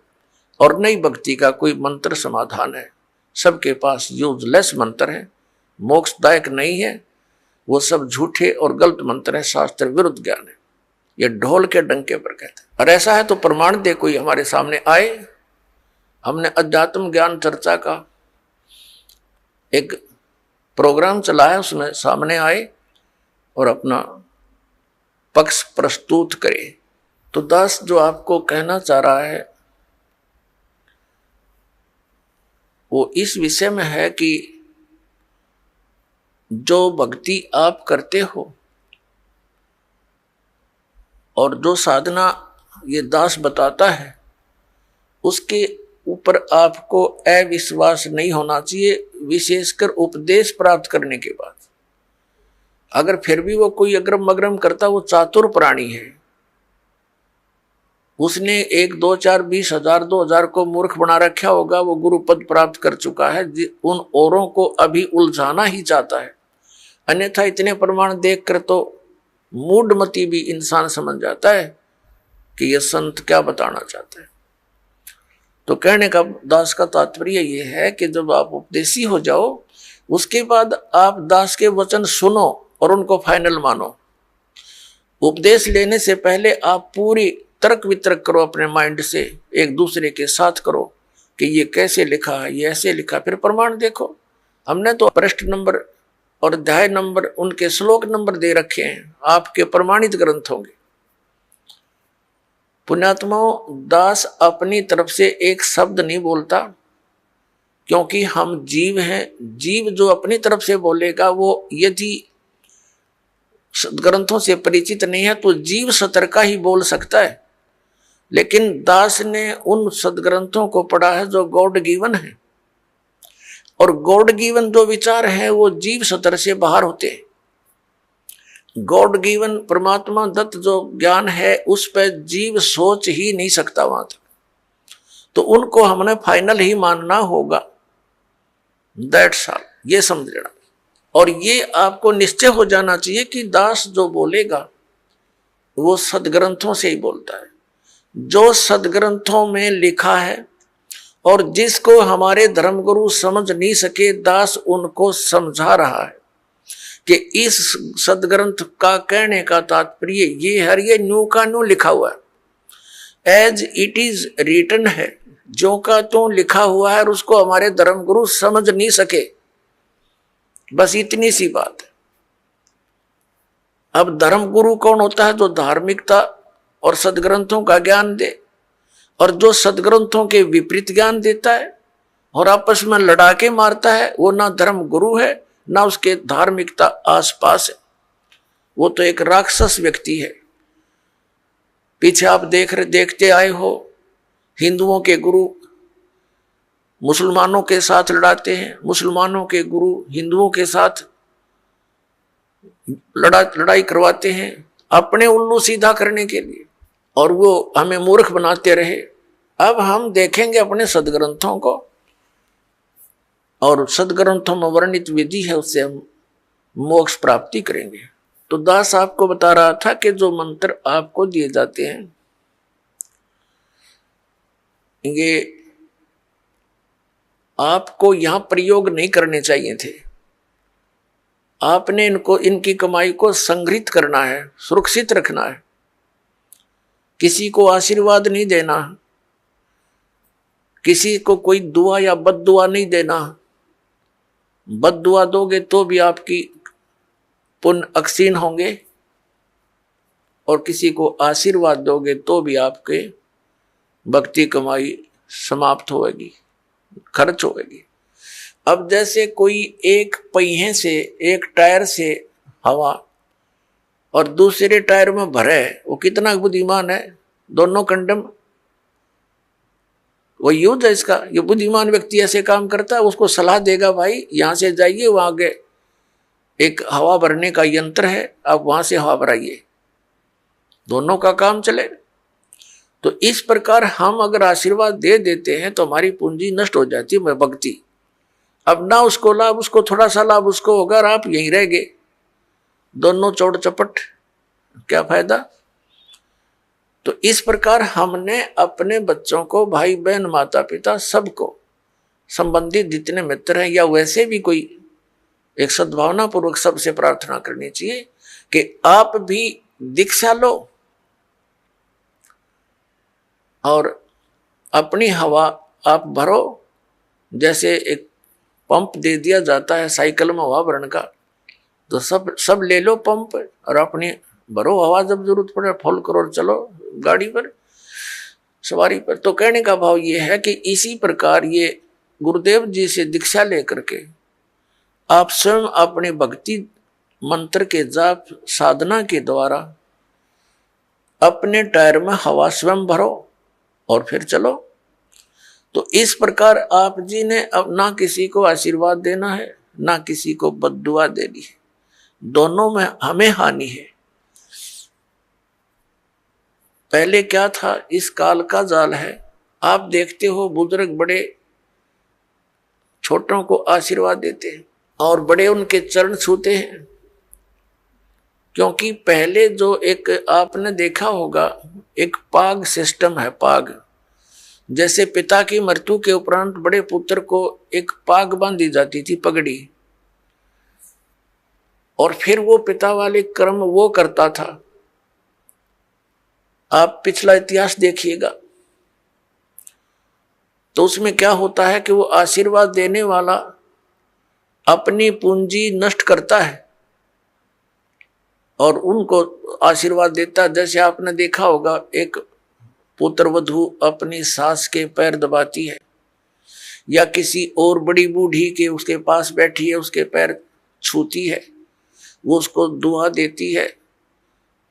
S1: और न ही भक्ति का कोई मंत्र समाधान है। सबके पास यूजलेस मंत्र है, मोक्षदायक नहीं है, वो सब झूठे और गलत मंत्र है, शास्त्र विरुद्ध ज्ञान है। ये ढोल के डंके पर कहते हैं। और ऐसा है तो प्रमाण दे कोई हमारे सामने आए। हमने अध्यात्म ज्ञान चर्चा का एक प्रोग्राम चलाया, उसमें सामने आए और अपना पक्ष प्रस्तुत करे। तो दास जो आपको कहना चाह रहा है वो इस विषय में है कि जो भक्ति आप करते हो और जो साधना ये दास बताता है उसके ऊपर आपको अविश्वास नहीं होना चाहिए, विशेषकर उपदेश प्राप्त करने के बाद। अगर फिर भी वो कोई अग्रम मग्रम करता, वो चातुर प्राणी है, उसने 1, 2, 4, 20 हजार 2000 को मूर्ख बना रखा होगा, वो गुरु पद प्राप्त कर चुका है, उन औरों को अभी उलझाना ही चाहता है। अन्यथा इतने प्रमाण देखकर तो मूढ़मती भी इंसान समझ जाता है कि यह संत क्या बताना चाहता है। तो कहने का दास का तात्पर्य यह है कि जब आप उपदेशी हो जाओ उसके बाद आप दास के वचन सुनो और उनको फाइनल मानो। उपदेश लेने से पहले आप पूरी तर्क वितर्क करो अपने माइंड से, एक दूसरे के साथ करो कि ये कैसे लिखा है, ये ऐसे लिखा, फिर प्रमाण देखो। हमने तो पृष्ठ नंबर और अध्याय नंबर, उनके श्लोक नंबर दे रखे हैं, आपके प्रमाणित ग्रंथ होंगे। पुण्यात्माओं, दास अपनी तरफ से एक शब्द नहीं बोलता, क्योंकि हम जीव हैं। जीव जो अपनी तरफ से बोलेगा वो यदि ग्रंथों से परिचित नहीं है तो जीव सतर का ही बोल सकता है, लेकिन दास ने उन सदग्रंथों को पढ़ा है जो गॉड गिवन है, और गॉड गिवन जो विचार है वो जीव सतर से बाहर होते हैं। गॉड गिवन परमात्मा दत्त जो ज्ञान है उस पर जीव सोच ही नहीं सकता वहां तक, तो उनको हमने फाइनल ही मानना होगा। दैट्स ऑल, ये समझ लेना। और ये आपको निश्चय हो जाना चाहिए कि दास जो बोलेगा वो सदग्रंथों से ही बोलता है, जो सदग्रंथों में लिखा है, और जिसको हमारे धर्मगुरु समझ नहीं सके, दास उनको समझा रहा है कि इस सदग्रंथ का कहने का तात्पर्य ये है, ये न्यू का न्यू लिखा हुआ है, एज इट इज रिटन है, जो का तो लिखा हुआ है, और उसको हमारे धर्मगुरु समझ नहीं सके। बस इतनी सी बात है। अब धर्मगुरु कौन होता है? जो धार्मिकता और सदग्रंथों का ज्ञान दे, और जो सदग्रंथों के विपरीत ज्ञान देता है और आपस में लड़ा के मारता है, वो ना धर्म गुरु है ना उसके धार्मिकता आसपास है, वो तो एक राक्षस व्यक्ति है। पीछे आप देखते आए हो, हिंदुओं के गुरु मुसलमानों के साथ लड़ाते हैं, मुसलमानों के गुरु हिंदुओं के साथ लड़ाई करवाते हैं अपने उल्लू सीधा करने के लिए, और वो हमें मूर्ख बनाते रहे। अब हम देखेंगे अपने सदग्रंथों को, और सदग्रंथों में वर्णित विधि है, उससे हम मोक्ष प्राप्ति करेंगे। तो दास आपको बता रहा था कि जो मंत्र आपको दिए जाते हैं ये आपको यहां प्रयोग नहीं करने चाहिए थे। आपने इनकी कमाई को संग्रहित करना है, सुरक्षित रखना है, किसी को आशीर्वाद नहीं देना, किसी को कोई दुआ या बद दुआ नहीं देना। बद दुआ दोगे तो भी आपकी पुण्य अक्षीण होंगे, और किसी को आशीर्वाद दोगे तो भी आपके भक्ति कमाई समाप्त होगी, खर्च होगी। अब जैसे कोई एक पहिए से, एक टायर से हवा और दूसरे टायर में भरे, वो कितना बुद्धिमान है, दोनों कंडम, वो युद्ध है इसका। ये बुद्धिमान व्यक्ति ऐसे काम करता है, उसको सलाह देगा भाई यहां से जाइए, वहां आगे एक हवा भरने का यंत्र है, आप वहां से हवा भराइए, दोनों का काम चले। तो इस प्रकार हम अगर आशीर्वाद दे देते हैं तो हमारी पूंजी नष्ट हो जाती है, भक्ति। अब ना उसको लाभ, उसको थोड़ा सा लाभ उसको होगा, और आप यहीं रह गए, दोनों चौड़ चपट, क्या फायदा। तो इस प्रकार हमने अपने बच्चों को, भाई बहन, माता पिता, सबको, संबंधित जितने मित्र हैं या वैसे भी कोई, एक सद्भावना पूर्वक सबसे प्रार्थना करनी चाहिए कि आप भी दीक्षा लो और अपनी हवा आप भरो। जैसे एक पंप दे दिया जाता है साइकिल में हवा भरने का, तो सब ले लो पंप और अपनी भरो हवा, जब जरूरत पड़े फुल करो और चलो गाड़ी पर, सवारी पर। तो कहने का भाव ये है कि इसी प्रकार ये गुरुदेव जी से दीक्षा लेकर के आप स्वयं अपने भक्ति मंत्र के जाप साधना के द्वारा अपने टायर में हवा स्वयं भरो और फिर चलो। तो इस प्रकार आप जी ने अब ना किसी को आशीर्वाद देना है, ना किसी को बद्दुआ देनी है, दोनों में हमें हानि है। पहले क्या था, इस काल का जाल है। आप देखते हो बुजुर्ग बड़े छोटों को आशीर्वाद देते हैं और बड़े उनके चरण छूते हैं, क्योंकि पहले जो एक आपने देखा होगा एक पाग सिस्टम है। पाग जैसे पिता की मृत्यु के उपरांत बड़े पुत्र को एक पाग बांधी जाती थी, पगड़ी। और फिर वो पिता वाले कर्म वो करता था। आप पिछला इतिहास देखिएगा तो उसमें क्या होता है कि वो आशीर्वाद देने वाला अपनी पूंजी नष्ट करता है और उनको आशीर्वाद देता है। जैसे आपने देखा होगा, एक पुत्र वधू अपनी सास के पैर दबाती है या किसी और बड़ी बूढ़ी के उसके पास बैठी है उसके पैर छूती है, वो उसको दुआ देती है,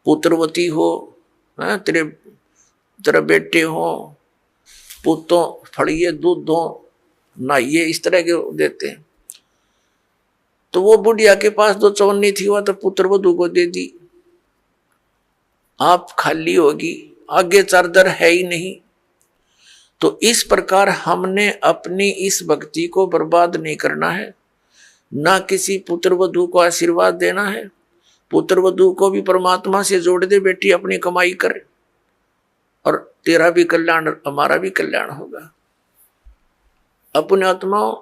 S1: पुत्रवती हो, तेरे तेरे बेटे हो, पुतों फड़िए दूध दो, नहाइए, इस तरह के देते हैं। तो वो बुढ़िया के पास दो चवन्नी थी, वह तो पुत्र वधू को दे दी, आप खाली होगी, आगे चारदर है ही नहीं। तो इस प्रकार हमने अपनी इस भक्ति को बर्बाद नहीं करना है, ना किसी पुत्र वधू को आशीर्वाद देना है। पुत्र वधू को भी परमात्मा से जोड़ दे, बेटी अपनी कमाई कर और तेरा भी कल्याण हमारा भी कल्याण होगा। अपने आत्माओं,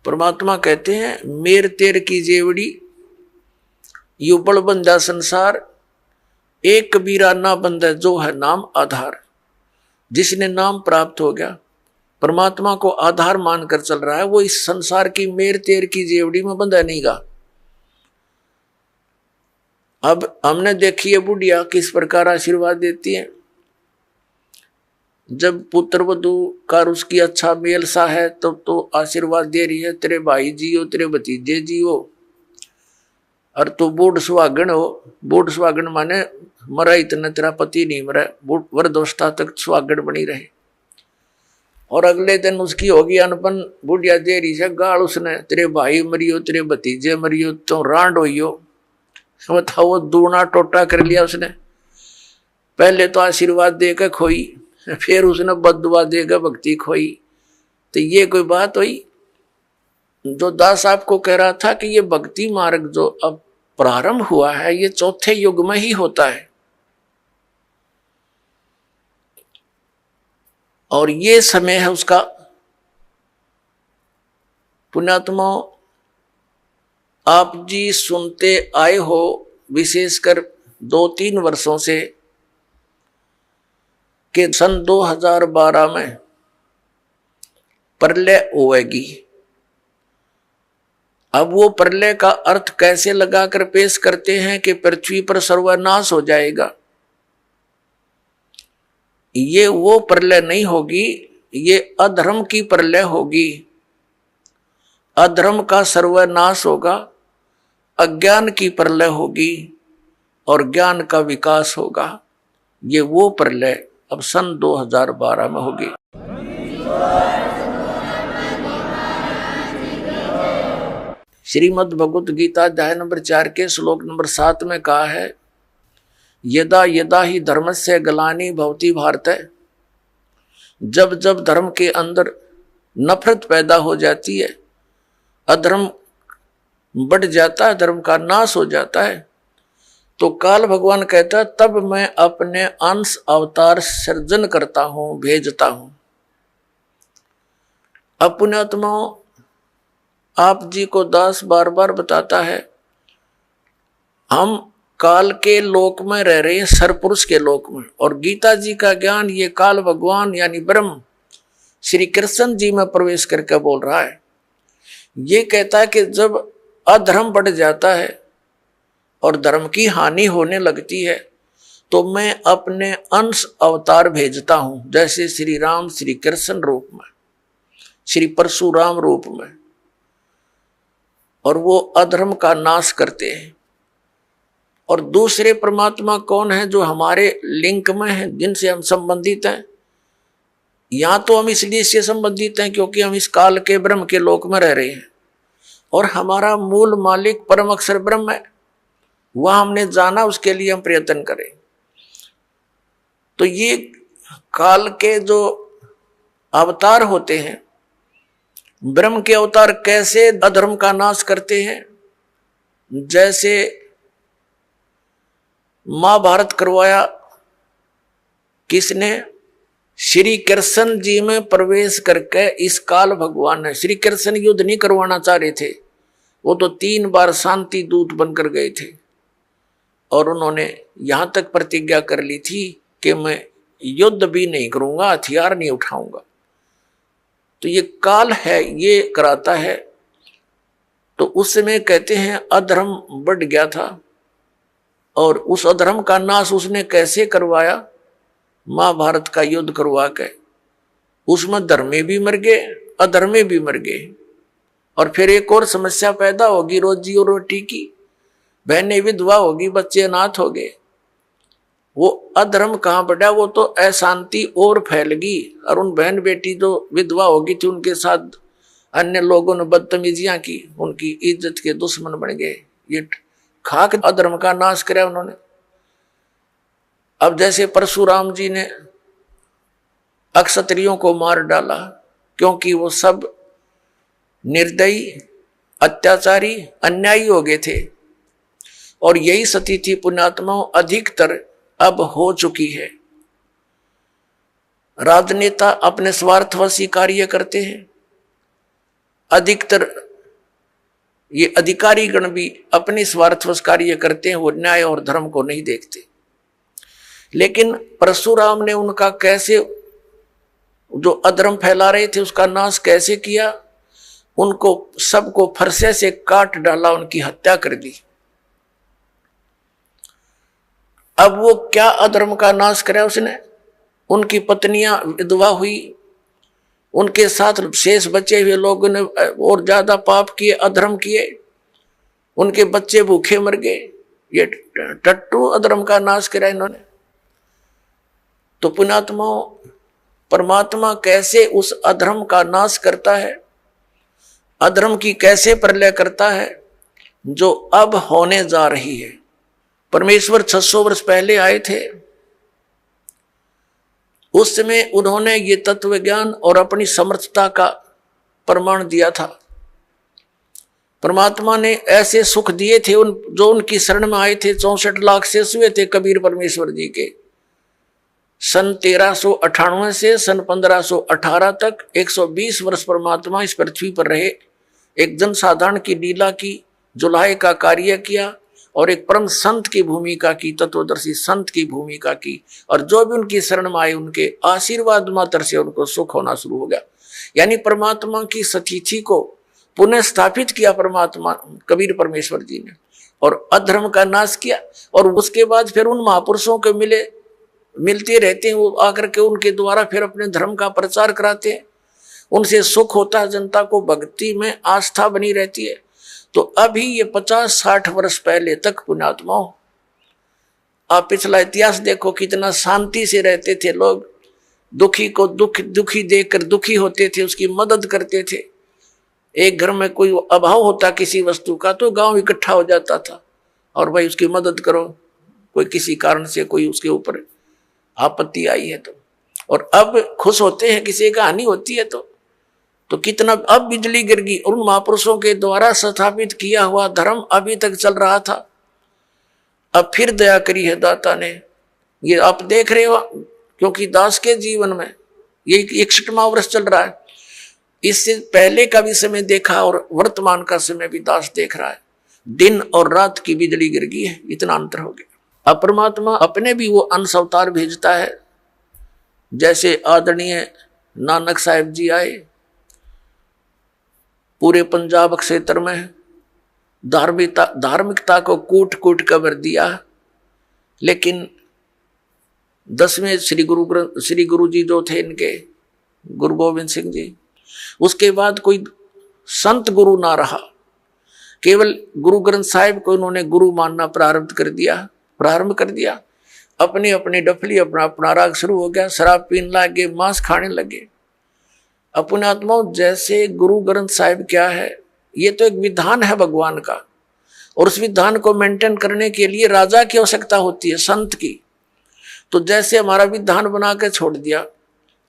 S1: परमात्मा कहते हैं मेर तेर की जेवड़ी यू बड़ बंदा संसार, एक कबीरा ना बंदा जो है नाम आधार। जिसने नाम प्राप्त हो गया, परमात्मा को आधार मानकर चल रहा है, वो इस संसार की मेर तेर की जेवड़ी में बंधा नहीं गा। अब हमने देखी है बुढ़िया किस प्रकार आशीर्वाद देती है। जब पुत्र वधू का उसकी अच्छा मेल सा है तब तो आशीर्वाद दे रही है, तेरे भाई जियो, तेरे भतीजे जियो, और तू बूढ़ सुहागन हो। बूढ़ सुहागन माने मरा इतना तेरा पति नहीं मरा, वृद्धावस्था तक सुहागन बनी रहे। और अगले दिन उसकी होगी अनपन, बुढ़िया दे रही है गाल उसने, तेरे भाई मरियो, तेरे भतीजे मरियो, तो रांड होइयो। बताओ, वो दूना टोटा कर लिया उसने। पहले तो आशीर्वाद देकर खोई, फिर उसने बददुआ देकर भक्ति खोई। तो ये कोई बात हुई? जो दास आपको कह रहा था कि ये भक्ति मार्ग जो अब प्रारंभ हुआ है, ये चौथे युग में ही होता है। और ये समय है उसका। पुण्यात्मा, आप जी सुनते आए हो विशेषकर 2-3 वर्षों से कि सन 2012 में प्रलय होएगी। अब वो प्रलय का अर्थ कैसे लगाकर पेश करते हैं कि पृथ्वी पर सर्वनाश हो जाएगा। ये वो प्रलय नहीं होगी, ये अधर्म की प्रलय होगी। अधर्म का सर्वनाश होगा, अज्ञान की प्रलय होगी और ज्ञान का विकास होगा। ये वो प्रलय अब सन 2012 में होगी। श्रीमद् भगवत गीता अध्याय नंबर 4 के श्लोक नंबर 7 में कहा है, यदा यदा ही धर्मस्य ग्लानि भवति भारत। जब जब धर्म के अंदर नफरत पैदा हो जाती है, अधर्म बढ़ जाता है, धर्म का नाश हो जाता है, तो काल भगवान कहता है तब मैं अपने अंश अवतार सृजन करता हूं, भेजता हूं। अपने आत्माओं, आप जी को दास बार बार बताता है, हम काल के लोक में रह रहे हैं, सरपुरुष के लोक में। और गीता जी का ज्ञान ये काल भगवान यानी ब्रह्म श्री कृष्ण जी में प्रवेश करके बोल रहा है। ये कहता है कि जब अधर्म बढ़ जाता है और धर्म की हानि होने लगती है तो मैं अपने अंश अवतार भेजता हूं, जैसे श्री राम श्री कृष्ण रूप में, श्री परशुराम रूप में, और वो अधर्म का नाश करते हैं। और दूसरे परमात्मा कौन है? जो हमारे लिंक में हैं, जिनसे हम संबंधित हैं। यहां तो हम इसलिए से संबंधित हैं क्योंकि हम इस काल के ब्रह्म के लोक में रह रहे हैं और हमारा मूल मालिक परम अक्षर ब्रह्म है, वह हमने जाना, उसके लिए हम प्रयत्न करें। तो ये काल के जो अवतार होते हैं, ब्रह्म के अवतार कैसे अधर्म का नाश करते हैं? जैसे महाभारत करवाया किसने? श्री कृष्ण जी में प्रवेश करके इस काल भगवान ने। श्री कृष्ण युद्ध नहीं करवाना चाह रहे थे, वो तो 3 बार शांति दूत बनकर गए थे और उन्होंने यहां तक प्रतिज्ञा कर ली थी कि मैं युद्ध भी नहीं करूंगा, हथियार नहीं उठाऊंगा। तो ये काल है, ये कराता है। तो उस समय कहते हैं अधर्म बढ़ गया था और उस अधर्म का नाश उसने कैसे करवाया? महाभारत का युद्ध करवा के उसमें धर्मे भी मर गए, अधर्मे भी मर गए। और फिर एक और समस्या पैदा होगी रोजी और रोटी की, बहनें विधवा होगी, बच्चे अनाथ हो गए। वो अधर्म कहाँ बढ़ा? वो तो अशांति और फैल गई और उन बहन बेटी जो विधवा होगी थी उनके साथ अन्य लोगों ने बदतमीजियां की, उनकी इज्जत के दुश्मन बन गए। ये खाक अधर्म का नाश किया उन्होंने। अब जैसे परशुराम जी ने अक्षत्रियों को मार डाला क्योंकि वो सब निर्दयी, अत्याचारी, अन्यायी हो गए थे। और यही स्थिति पुण्यात्माओं अधिकतर अब हो चुकी है। राजनेता अपने स्वार्थवशी कार्य करते हैं, अधिकतर ये अधिकारी गण भी अपने स्वार्थवश कार्य करते हैं, वो न्याय और धर्म को नहीं देखते। लेकिन परशुराम ने उनका कैसे, जो अधर्म फैला रहे थे उसका नाश कैसे किया? उनको सबको फरसे से काट डाला, उनकी हत्या कर दी। अब वो क्या अधर्म का नाश करा उसने? उनकी पत्नियां विधवा हुई, उनके साथ शेष बचे हुए लोगों ने और ज्यादा पाप किए, अधर्म किए, उनके बच्चे भूखे मर गए। ये टट्टू अधर्म का नाश करा इन्होंने। तो पुण्यात्माओं, परमात्मा कैसे उस अधर्म का नाश करता है, अधर्म की कैसे प्रलय करता है जो अब होने जा रही है। परमेश्वर 600 वर्ष पहले आए थे, उस समय उन्होंने ये तत्व ज्ञान और अपनी समर्थता का प्रमाण दिया था। परमात्मा ने ऐसे सुख दिए थे जो उनकी शरण में आए थे। 64 लाख से हुए थे कबीर परमेश्वर जी के। सन 1398 से सन 1518 तक 120 वर्ष परमात्मा इस पृथ्वी पर रहे। एक जनसाधारण की लीला की, जुलाहे का कार्य किया और एक परम संत की भूमिका की, तत्वदर्शी संत की भूमिका की। और जो भी उनकी शरण में आए उनके आशीर्वाद मात्र से उनको सुख होना शुरू हो गया। यानी परमात्मा की सतिथि को पुनः स्थापित किया परमात्मा कबीर परमेश्वर जी ने, और अधर्म का नाश किया। और उसके बाद फिर उन महापुरुषों के मिलते रहते हैं, वो आकर के उनके द्वारा फिर अपने धर्म का प्रचार कराते हैं। उनसे सुख होता है, जनता को भक्ति में आस्था बनी रहती है। तो अभी ये 50-60 वर्ष पहले तक पुण्यात्माओं, आप पिछला इतिहास देखो, कितना शांति से रहते थे लोग। दुखी को दुखी देखकर दुखी होते थे, उसकी मदद करते थे। एक घर में कोई अभाव होता किसी वस्तु का तो गांव इकट्ठा हो जाता था और भाई उसकी मदद करो, कोई किसी कारण से कोई उसके ऊपर आपत्ति आई है तो। और अब खुश होते हैं किसी का हानि होती है तो कितना अब बिजली गिर गई। और उन महापुरुषों के द्वारा स्थापित किया हुआ धर्म अभी तक चल रहा था। अब फिर दया करी है दाता ने। ये आप देख रहे हो, क्योंकि दास के जीवन में ये 61वां वर्ष चल रहा है। इससे पहले का भी समय देखा और वर्तमान का समय भी दास देख रहा है। दिन और रात की बिजली गिर गई है, इतना अंतर हो गया। अब परमात्मा अपने भी वो अंश अवतार भेजता है। जैसे आदरणीय नानक साहिब जी आए, पूरे पंजाब क्षेत्र में धार्मिकता को कूट कूट कर भर दिया। लेकिन 10वें श्री गुरु जी जो थे इनके, गुरु गोविंद सिंह जी, उसके बाद कोई संत गुरु ना रहा। केवल गुरु ग्रंथ साहिब को उन्होंने गुरु मानना प्रारंभ कर दिया। अपनी अपनी डफली, अपना अपना राग शुरू हो गया। शराब पीने लगे, मांस खाने लगे। अपने आत्माओं, जैसे गुरु ग्रंथ साहिब क्या है, ये तो एक विधान है भगवान का, और उस विधान को मेंटेन करने के लिए राजा की आवश्यकता होती है, संत की। तो जैसे हमारा विधान बना के छोड़ दिया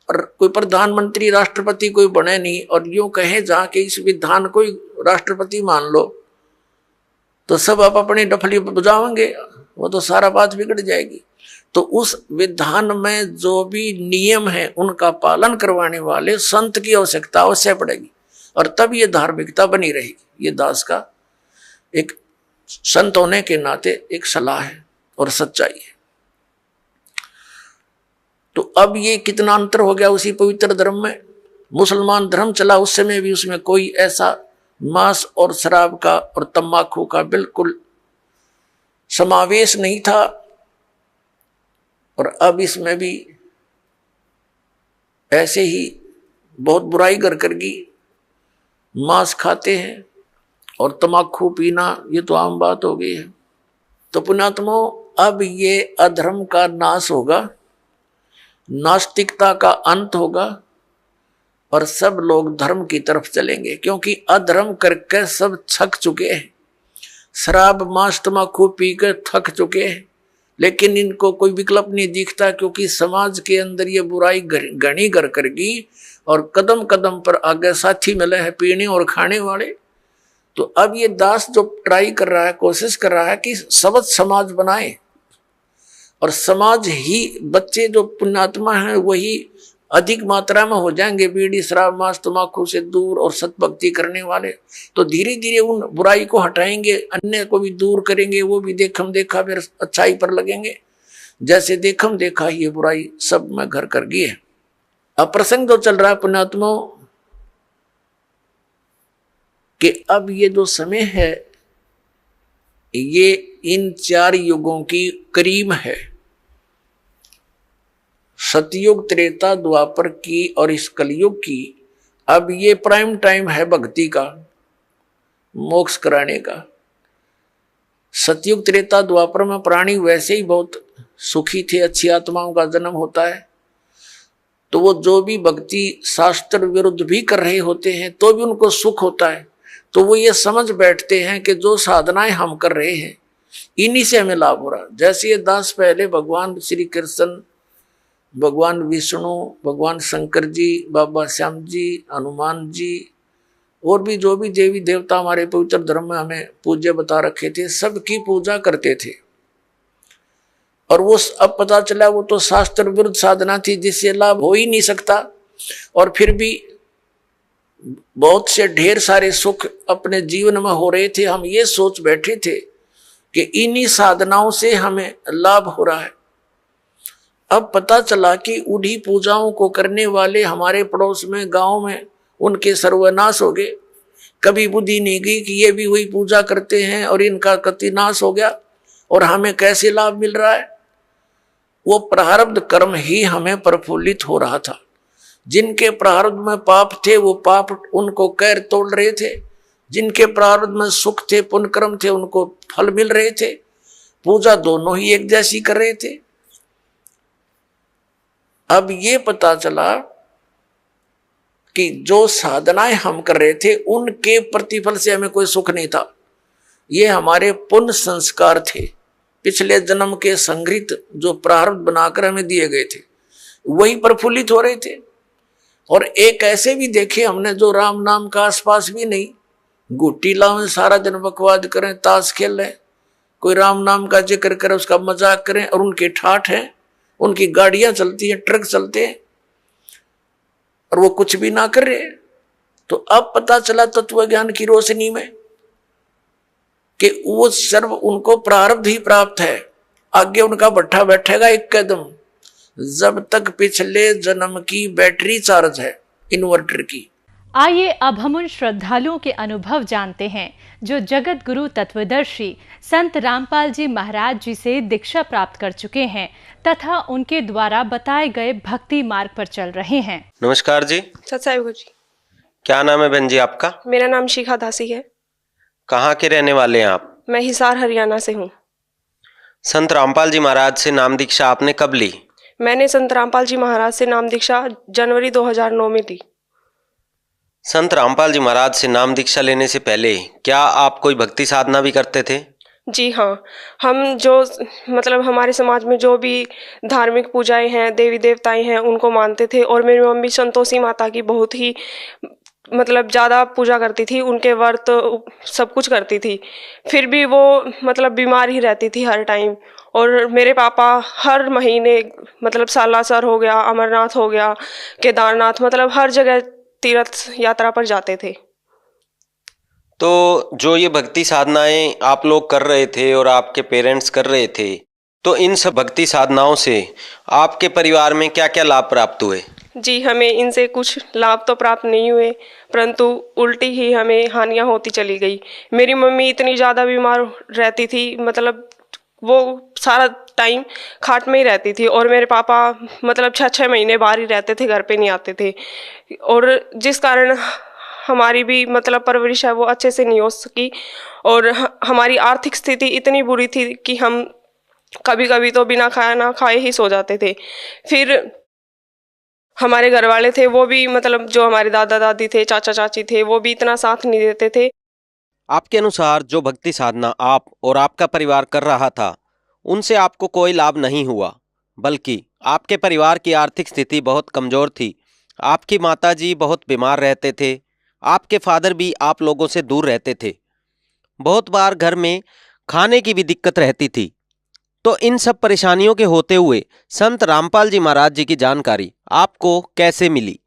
S1: और कोई प्रधानमंत्री राष्ट्रपति कोई बने नहीं, और यूं कहे जहाँ के इस विधान को राष्ट्रपति मान लो, तो सब आप अपनी डफली बजाओगे, वो तो सारा बात बिगड़ जाएगी। तो उस विधान में जो भी नियम है उनका पालन करवाने वाले संत की आवश्यकता अवश्य पड़ेगी, और तब ये धार्मिकता बनी रहेगी। ये दास का एक संत होने के नाते एक सलाह है और सच्चाई है। तो अब ये कितना अंतर हो गया उसी पवित्र धर्म में। मुसलमान धर्म चला उस समय भी, उसमें कोई ऐसा मांस और शराब का और तंबाकू का बिल्कुल समावेश नहीं था। और अब इसमें भी ऐसे ही बहुत बुराई करगी, मांस खाते हैं और तंबाकू पीना, ये तो आम बात हो गई है। तो पुण्यात्मो, अब ये अधर्म का नाश होगा, नास्तिकता का अंत होगा और सब लोग धर्म की तरफ चलेंगे, क्योंकि अधर्म करके सब थक चुके हैं। शराब मांस तंबाकू पीकर थक चुके हैं, लेकिन इनको कोई विकल्प नहीं दिखता, क्योंकि समाज के अंदर ये बुराई घनी कर करगी और कदम कदम पर आगे साथी मिले हैं पीने और खाने वाले। तो अब ये दास जो ट्राई कर रहा है, कोशिश कर रहा है कि सबद समाज बनाए, और समाज ही बच्चे जो पुण्यात्मा हैं वही अधिक मात्रा में हो जाएंगे बीड़ी शराब मांस तंबाकू से दूर और सतभक्ति करने वाले। तो धीरे धीरे उन बुराई को हटाएंगे, अन्य को भी दूर करेंगे, वो भी देखम देखा फिर अच्छाई पर लगेंगे। जैसे देखम देखा ये बुराई सब में घर कर गई है। अब प्रसंग जो चल रहा है पुण्यात्माओं कि अब ये जो समय है ये इन 4 युगों की करीब है, सतयुग त्रेता द्वापर की और इस कलयुग की। अब ये प्राइम टाइम है भक्ति का, मोक्ष कराने का। सतयुग त्रेता द्वापर में प्राणी वैसे ही बहुत सुखी थे, अच्छी आत्माओं का जन्म होता है, तो वो जो भी भक्ति शास्त्र विरुद्ध भी कर रहे होते हैं तो भी उनको सुख होता है। तो वो ये समझ बैठते हैं कि जो साधनाएं हम कर रहे हैं इन्हीं से हमें लाभ हो रहा। जैसे ये दास पहले भगवान श्री कृष्ण, भगवान विष्णु, भगवान शंकर जी, बाबा श्याम जी, हनुमान जी और भी जो भी देवी देवता हमारे पवित्र धर्म में हमें पूज्य बता रखे थे, सबकी पूजा करते थे। और वो अब पता चला वो तो शास्त्र विरुद्ध साधना थी जिससे लाभ हो ही नहीं सकता। और फिर भी बहुत से ढेर सारे सुख अपने जीवन में हो रहे थे। हम ये सोच बैठे थे कि इन्हीं साधनाओं से हमें लाभ हो रहा है। अब पता चला कि उन्हीं पूजाओं को करने वाले हमारे पड़ोस में, गांव में, उनके सर्वनाश हो गए। कभी बुद्धि नहीं गई कि ये भी वही पूजा करते हैं और इनका कति नाश हो गया और हमें कैसे लाभ मिल रहा है। वो प्रारब्ध कर्म ही हमें प्रफुल्लित हो रहा था। जिनके प्रारब्ध में पाप थे वो पाप उनको कैर तोड़ रहे थे, जिनके प्रारब्ध में सुख थे पुण्य कर्म थे उनको फल मिल रहे थे। पूजा दोनों ही एक जैसी कर रहे थे। अब ये पता चला कि जो साधनाएं हम कर रहे थे उनके प्रतिफल से हमें कोई सुख नहीं था। ये हमारे पुण्य संस्कार थे, पिछले जन्म के संग्रहित जो प्रारब्ध बनाकर हमें दिए गए थे वही प्रफुल्लित हो रहे थे। और एक ऐसे भी देखे हमने जो राम नाम का आसपास भी नहीं, गुट्टी लाओ सारा दिन बकवाद करें, ताश खेल रहे, कोई राम नाम का जिक्र करे उसका मजाक करें, और उनके ठाठ हैं, उनकी गाड़ियां चलती हैं, ट्रक चलते हैं और वो कुछ भी ना कर रहे। तो अब पता चला तत्व ज्ञान की रोशनी में कि वो सर्व उनको प्रारब्ध ही प्राप्त है। आगे उनका भट्ठा बैठेगा एक कदम, जब तक पिछले जन्म की बैटरी चार्ज है इन्वर्टर की।
S2: आइए अब हम उन श्रद्धालुओं के अनुभव जानते हैं जो जगत गुरु तत्वदर्शी संत रामपाल जी महाराज जी से दीक्षा प्राप्त कर चुके हैं तथा उनके द्वारा बताए गए भक्ति मार्ग पर चल रहे हैं।
S3: नमस्कार जी।
S4: सत्साई जी।
S3: क्या नाम है बहन जी आपका?
S4: मेरा नाम शिखा दासी है।
S3: कहाँ के रहने वाले हैं आप?
S4: मैं हिसार हरियाणा से हूँ।
S3: संत रामपाल जी महाराज से नाम दीक्षा आपने कब ली?
S4: मैंने संत रामपाल जी महाराज से नाम दीक्षा जनवरी 2009 में ली।
S3: संत रामपाल जी महाराज से नाम दीक्षा लेने से पहले क्या आप कोई भक्ति साधना भी करते थे?
S4: जी हाँ, हम जो मतलब हमारे समाज में जो भी धार्मिक पूजाएं हैं, देवी देवताएं हैं, उनको मानते थे। और मेरी मम्मी संतोषी माता की बहुत ही मतलब ज़्यादा पूजा करती थी, उनके व्रत सब कुछ करती थी। फिर भी वो मतलब बीमार ही रहती थी हर टाइम। और मेरे पापा हर महीने मतलब सालासर हो गया, अमरनाथ हो गया, केदारनाथ, मतलब हर जगह तीर्थ यात्रा पर जाते थे।
S3: तो जो ये भक्ति साधनाएं आप लोग कर रहे थे और आपके पेरेंट्स कर रहे थे, तो इन सब भक्ति साधनाओं से आपके परिवार में क्या क्या लाभ प्राप्त हुए?
S4: जी, हमें इनसे कुछ लाभ तो प्राप्त नहीं हुए, परंतु उल्टी ही हमें हानियां होती चली गई। मेरी मम्मी इतनी ज़्यादा बीमार रहती थी, मतलब वो सारा टाइम खाट में ही रहती थी, और मेरे पापा मतलब 6-6 महीने बाहर ही रहते थे, घर पे नहीं आते थे, और जिस कारण हमारी भी मतलब परवरिश है वो अच्छे से नहीं हो सकी, और हमारी आर्थिक स्थिति इतनी बुरी थी कि हम कभी कभी तो बिना खाना खाए ही सो जाते थे। फिर हमारे घर वाले थे वो भी मतलब जो हमारे दादा दादी थे, चाचा चाची थे, वो भी इतना साथ नहीं देते थे।
S3: आपके अनुसार जो भक्ति साधना आप और आपका परिवार कर रहा था, उनसे आपको कोई लाभ नहीं हुआ, बल्कि आपके परिवार की आर्थिक स्थिति बहुत कमज़ोर थी। आपकी माताजी बहुत बीमार रहते थे, आपके फादर भी आप लोगों से दूर रहते थे। बहुत बार घर में खाने की भी दिक्कत रहती थी। तो इन सब परेशानियों के होते हुए संत रामपाल जी महाराज जी की जानकारी आपको कैसे मिली?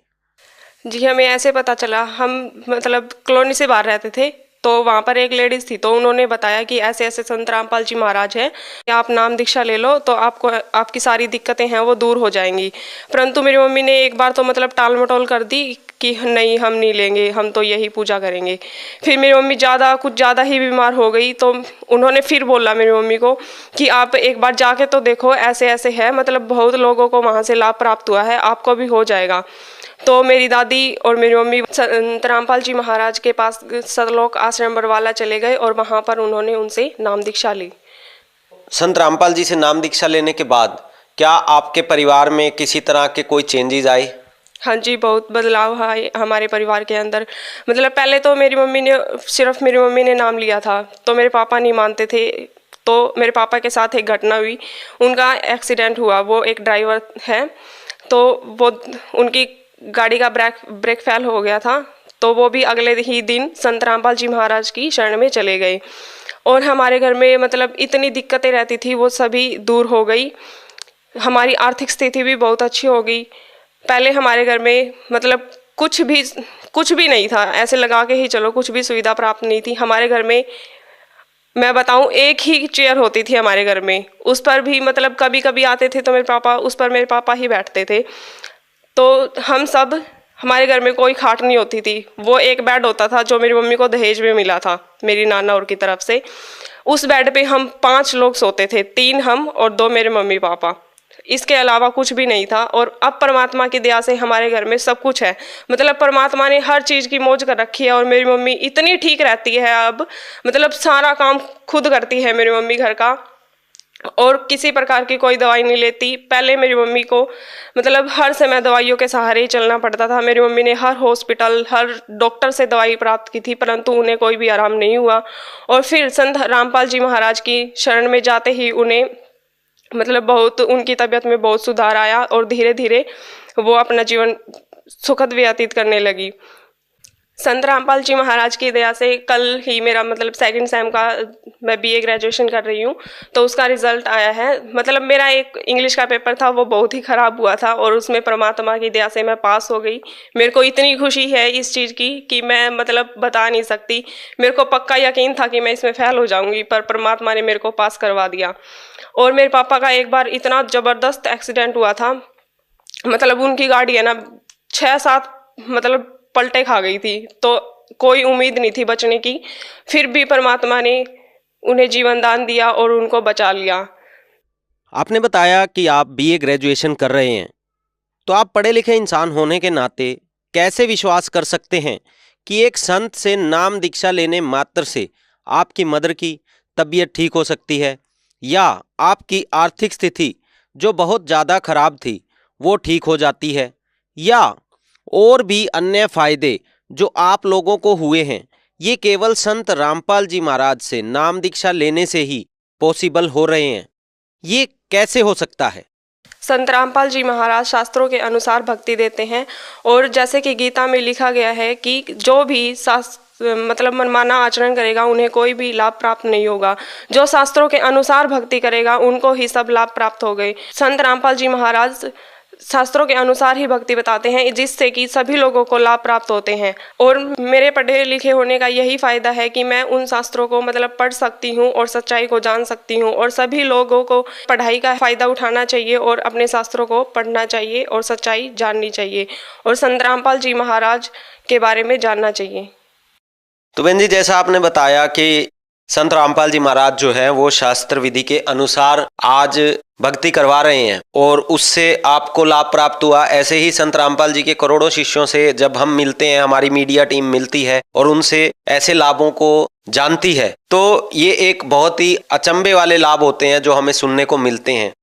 S4: जी, हमें ऐसे पता चला, हम मतलब कॉलोनी से बाहर रहते थे, तो वहाँ पर एक लेडीज़ थी, तो उन्होंने बताया कि ऐसे ऐसे संत रामपाल जी महाराज हैं, आप नाम दीक्षा ले लो तो आपको आपकी सारी दिक्कतें हैं वो दूर हो जाएंगी। परंतु मेरी मम्मी ने एक बार तो मतलब टाल मटोल कर दी कि नहीं, हम नहीं लेंगे, हम तो यही पूजा करेंगे। फिर मेरी मम्मी कुछ ज़्यादा ही बीमार हो गई, तो उन्होंने फिर बोला मेरी मम्मी को कि आप एक बार जाके तो देखो, ऐसे ऐसे है, मतलब बहुत लोगों को वहाँ से लाभ प्राप्त हुआ है, आपको भी हो जाएगा। तो मेरी दादी और मेरी मम्मी संत रामपाल जी महाराज के पास सतलोक आश्रम बरवाला चले गए, और वहाँ पर उन्होंने उनसे नाम दीक्षा ली।
S3: संत रामपाल जी से नाम दीक्षा लेने के बाद क्या आपके परिवार में किसी तरह के कोई चेंजेस आए?
S4: हाँ जी, बहुत बदलाव आए हमारे परिवार के अंदर। मतलब पहले तो सिर्फ मेरी मम्मी ने नाम लिया था, तो मेरे पापा नहीं मानते थे। तो मेरे पापा के साथ एक घटना हुई, उनका एक्सीडेंट हुआ, वो एक ड्राइवर है, तो वो उनकी गाड़ी का ब्रेक फेल हो गया था, तो वो भी अगले ही दिन संत रामपाल जी महाराज की शरण में चले गए, और हमारे घर में मतलब इतनी दिक्कतें रहती थी वो सभी दूर हो गई। हमारी आर्थिक स्थिति भी बहुत अच्छी हो गई। पहले हमारे घर में मतलब कुछ भी नहीं था, ऐसे लगा के ही चलो, कुछ भी सुविधा प्राप्त नहीं थी हमारे घर में। मैं बताऊं, एक ही चेयर होती थी हमारे घर में, उस पर भी मतलब कभी कभी आते थे तो मेरे पापा ही बैठते थे। तो हमारे घर में कोई खाट नहीं होती थी, वो एक बेड होता था जो मेरी मम्मी को दहेज में मिला था मेरी नाना और की तरफ से। उस बेड पे हम 5 लोग सोते थे, 3 हम और 2 मेरे मम्मी पापा। इसके अलावा कुछ भी नहीं था। और अब परमात्मा की दया से हमारे घर में सब कुछ है, मतलब परमात्मा ने हर चीज़ की मौज कर रखी है, और मेरी मम्मी इतनी ठीक रहती है अब, मतलब सारा काम खुद करती है मेरी मम्मी घर का, और किसी प्रकार की कोई दवाई नहीं लेती। पहले मेरी मम्मी को मतलब हर समय दवाइयों के सहारे ही चलना पड़ता था। मेरी मम्मी ने हर हॉस्पिटल, हर डॉक्टर से दवाई प्राप्त की थी, परंतु उन्हें कोई भी आराम नहीं हुआ। और फिर संत रामपाल जी महाराज की शरण में जाते ही उन्हें मतलब बहुत उनकी तबीयत में बहुत सुधार आया, और धीरे धीरे वो अपना जीवन सुखद व्यतीत करने लगी। संत रामपाल जी महाराज की दया से कल ही मेरा मतलब सेकंड सेम का मैं बीए ग्रेजुएशन कर रही हूँ, तो उसका रिजल्ट आया है। मतलब मेरा एक इंग्लिश का पेपर था, वो बहुत ही ख़राब हुआ था, और उसमें परमात्मा की दया से मैं पास हो गई। मेरे को इतनी खुशी है इस चीज़ की कि मैं मतलब बता नहीं सकती। मेरे को पक्का यकीन था कि मैं इसमें फेल हो जाऊँगी, पर परमात्मा ने मेरे को पास करवा दिया। और मेरे पापा का एक बार इतना ज़बरदस्त एक्सीडेंट हुआ था, मतलब उनकी गाड़ी है ना 6-7 मतलब पलटे खा गई थी, तो कोई उम्मीद नहीं थी बचने की। फिर भी परमात्मा ने उन्हें जीवन दान दिया और उनको बचा लिया।
S3: आपने बताया कि आप बीए ग्रेजुएशन कर रहे हैं, तो आप पढ़े लिखे इंसान होने के नाते कैसे विश्वास कर सकते हैं कि एक संत से नाम दीक्षा लेने मात्र से आपकी मदर की तबीयत ठीक हो सकती है, या आपकी आर्थिक स्थिति जो बहुत ज़्यादा खराब थी वो ठीक हो जाती है, या और भी अन्य फायदे जो आप लोगों को हुए हैं, ये केवल संत रामपाल जी महाराज से नाम दीक्षा लेने से ही पॉसिबल हो रहे हैं? ये कैसे हो सकता है?
S4: संत रामपाल जी महाराज शास्त्रों के अनुसार भक्ति देते हैं, और जैसे कि गीता में लिखा गया है कि जो भी मतलब मनमाना आचरण करेगा उन्हें कोई भी लाभ प्राप्त नहीं होगा। जो शास्त्रों के अनुसार भक्ति करेगा उनको ही सब लाभ प्राप्त हो गए। संत रामपाल जी महाराज शास्त्रों के अनुसार ही भक्ति बताते हैं, जिससे कि सभी लोगों को लाभ प्राप्त होते हैं। और मेरे पढ़े लिखे होने का यही फ़ायदा है कि मैं उन शास्त्रों को मतलब पढ़ सकती हूँ और सच्चाई को जान सकती हूँ। और सभी लोगों को पढ़ाई का फ़ायदा उठाना चाहिए और अपने शास्त्रों को पढ़ना चाहिए और सच्चाई जाननी चाहिए और संत रामपाल जी महाराज के बारे में जानना चाहिए।
S3: तो बहन जी, जैसा आपने बताया कि संत रामपाल जी महाराज जो है वो शास्त्र विधि के अनुसार आज भक्ति करवा रहे हैं और उससे आपको लाभ प्राप्त हुआ। ऐसे ही संत रामपाल जी के करोड़ों शिष्यों से जब हम मिलते हैं, हमारी मीडिया टीम मिलती है और उनसे ऐसे लाभों को जानती है, तो ये एक बहुत ही अचंभे वाले लाभ होते हैं जो हमें सुनने को मिलते हैं।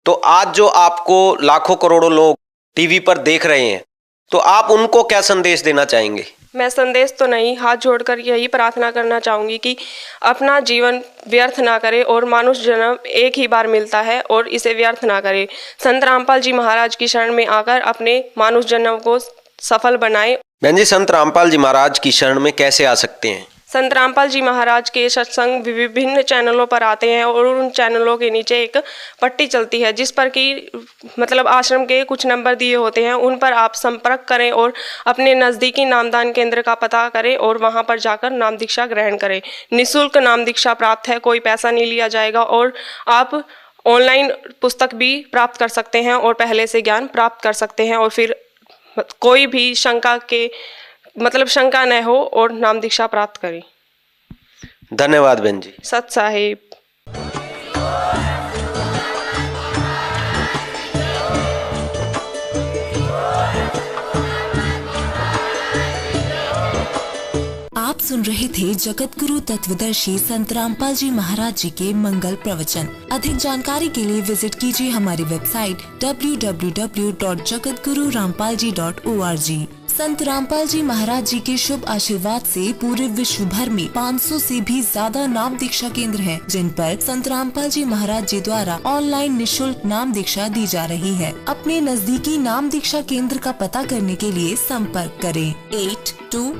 S3: तो आज जो आपको लाखों करोड़ों लोग टीवी पर देख रहे हैं, तो आप उनको क्या संदेश देना चाहेंगे?
S4: मैं संदेश तो नहीं, हाथ जोड़कर यही प्रार्थना करना चाहूँगी कि अपना जीवन व्यर्थ ना करे और मानुष जन्म एक ही बार मिलता है और इसे व्यर्थ ना करे। संत रामपाल जी महाराज की शरण में आकर अपने मानुष जन्म को सफल बनाए।
S3: बहन जी, संत रामपाल जी महाराज की शरण में कैसे आ सकते हैं?
S4: संत रामपाल जी महाराज के सत्संग विभिन्न चैनलों पर आते हैं और उन चैनलों के नीचे एक पट्टी चलती है जिस पर कि मतलब आश्रम के कुछ नंबर दिए होते हैं। उन पर आप संपर्क करें और अपने नज़दीकी नामदान केंद्र का पता करें और वहां पर जाकर नाम दीक्षा ग्रहण करें। निःशुल्क नाम दीक्षा प्राप्त है, कोई पैसा नहीं लिया जाएगा और आप ऑनलाइन पुस्तक भी प्राप्त कर सकते हैं और पहले से ज्ञान प्राप्त कर सकते हैं और फिर कोई भी शंका न हो और नाम दीक्षा प्राप्त करें।
S3: धन्यवाद बहन जी।
S4: सत साहिब।
S5: आप सुन रहे थे जगत गुरु तत्वदर्शी संत रामपाल जी महाराज जी के मंगल प्रवचन। अधिक जानकारी के लिए विजिट कीजिए हमारी वेबसाइट www.jagatgururampalji.org। संत रामपाल जी महाराज जी के शुभ आशीर्वाद से पूरे विश्व भर में 500 से भी ज्यादा नाम दीक्षा केंद्र हैं, जिन पर संत रामपाल जी महाराज जी द्वारा ऑनलाइन निःशुल्क नाम दीक्षा दी जा रही है। अपने नजदीकी नाम दीक्षा केंद्र का पता करने के लिए संपर्क करें 82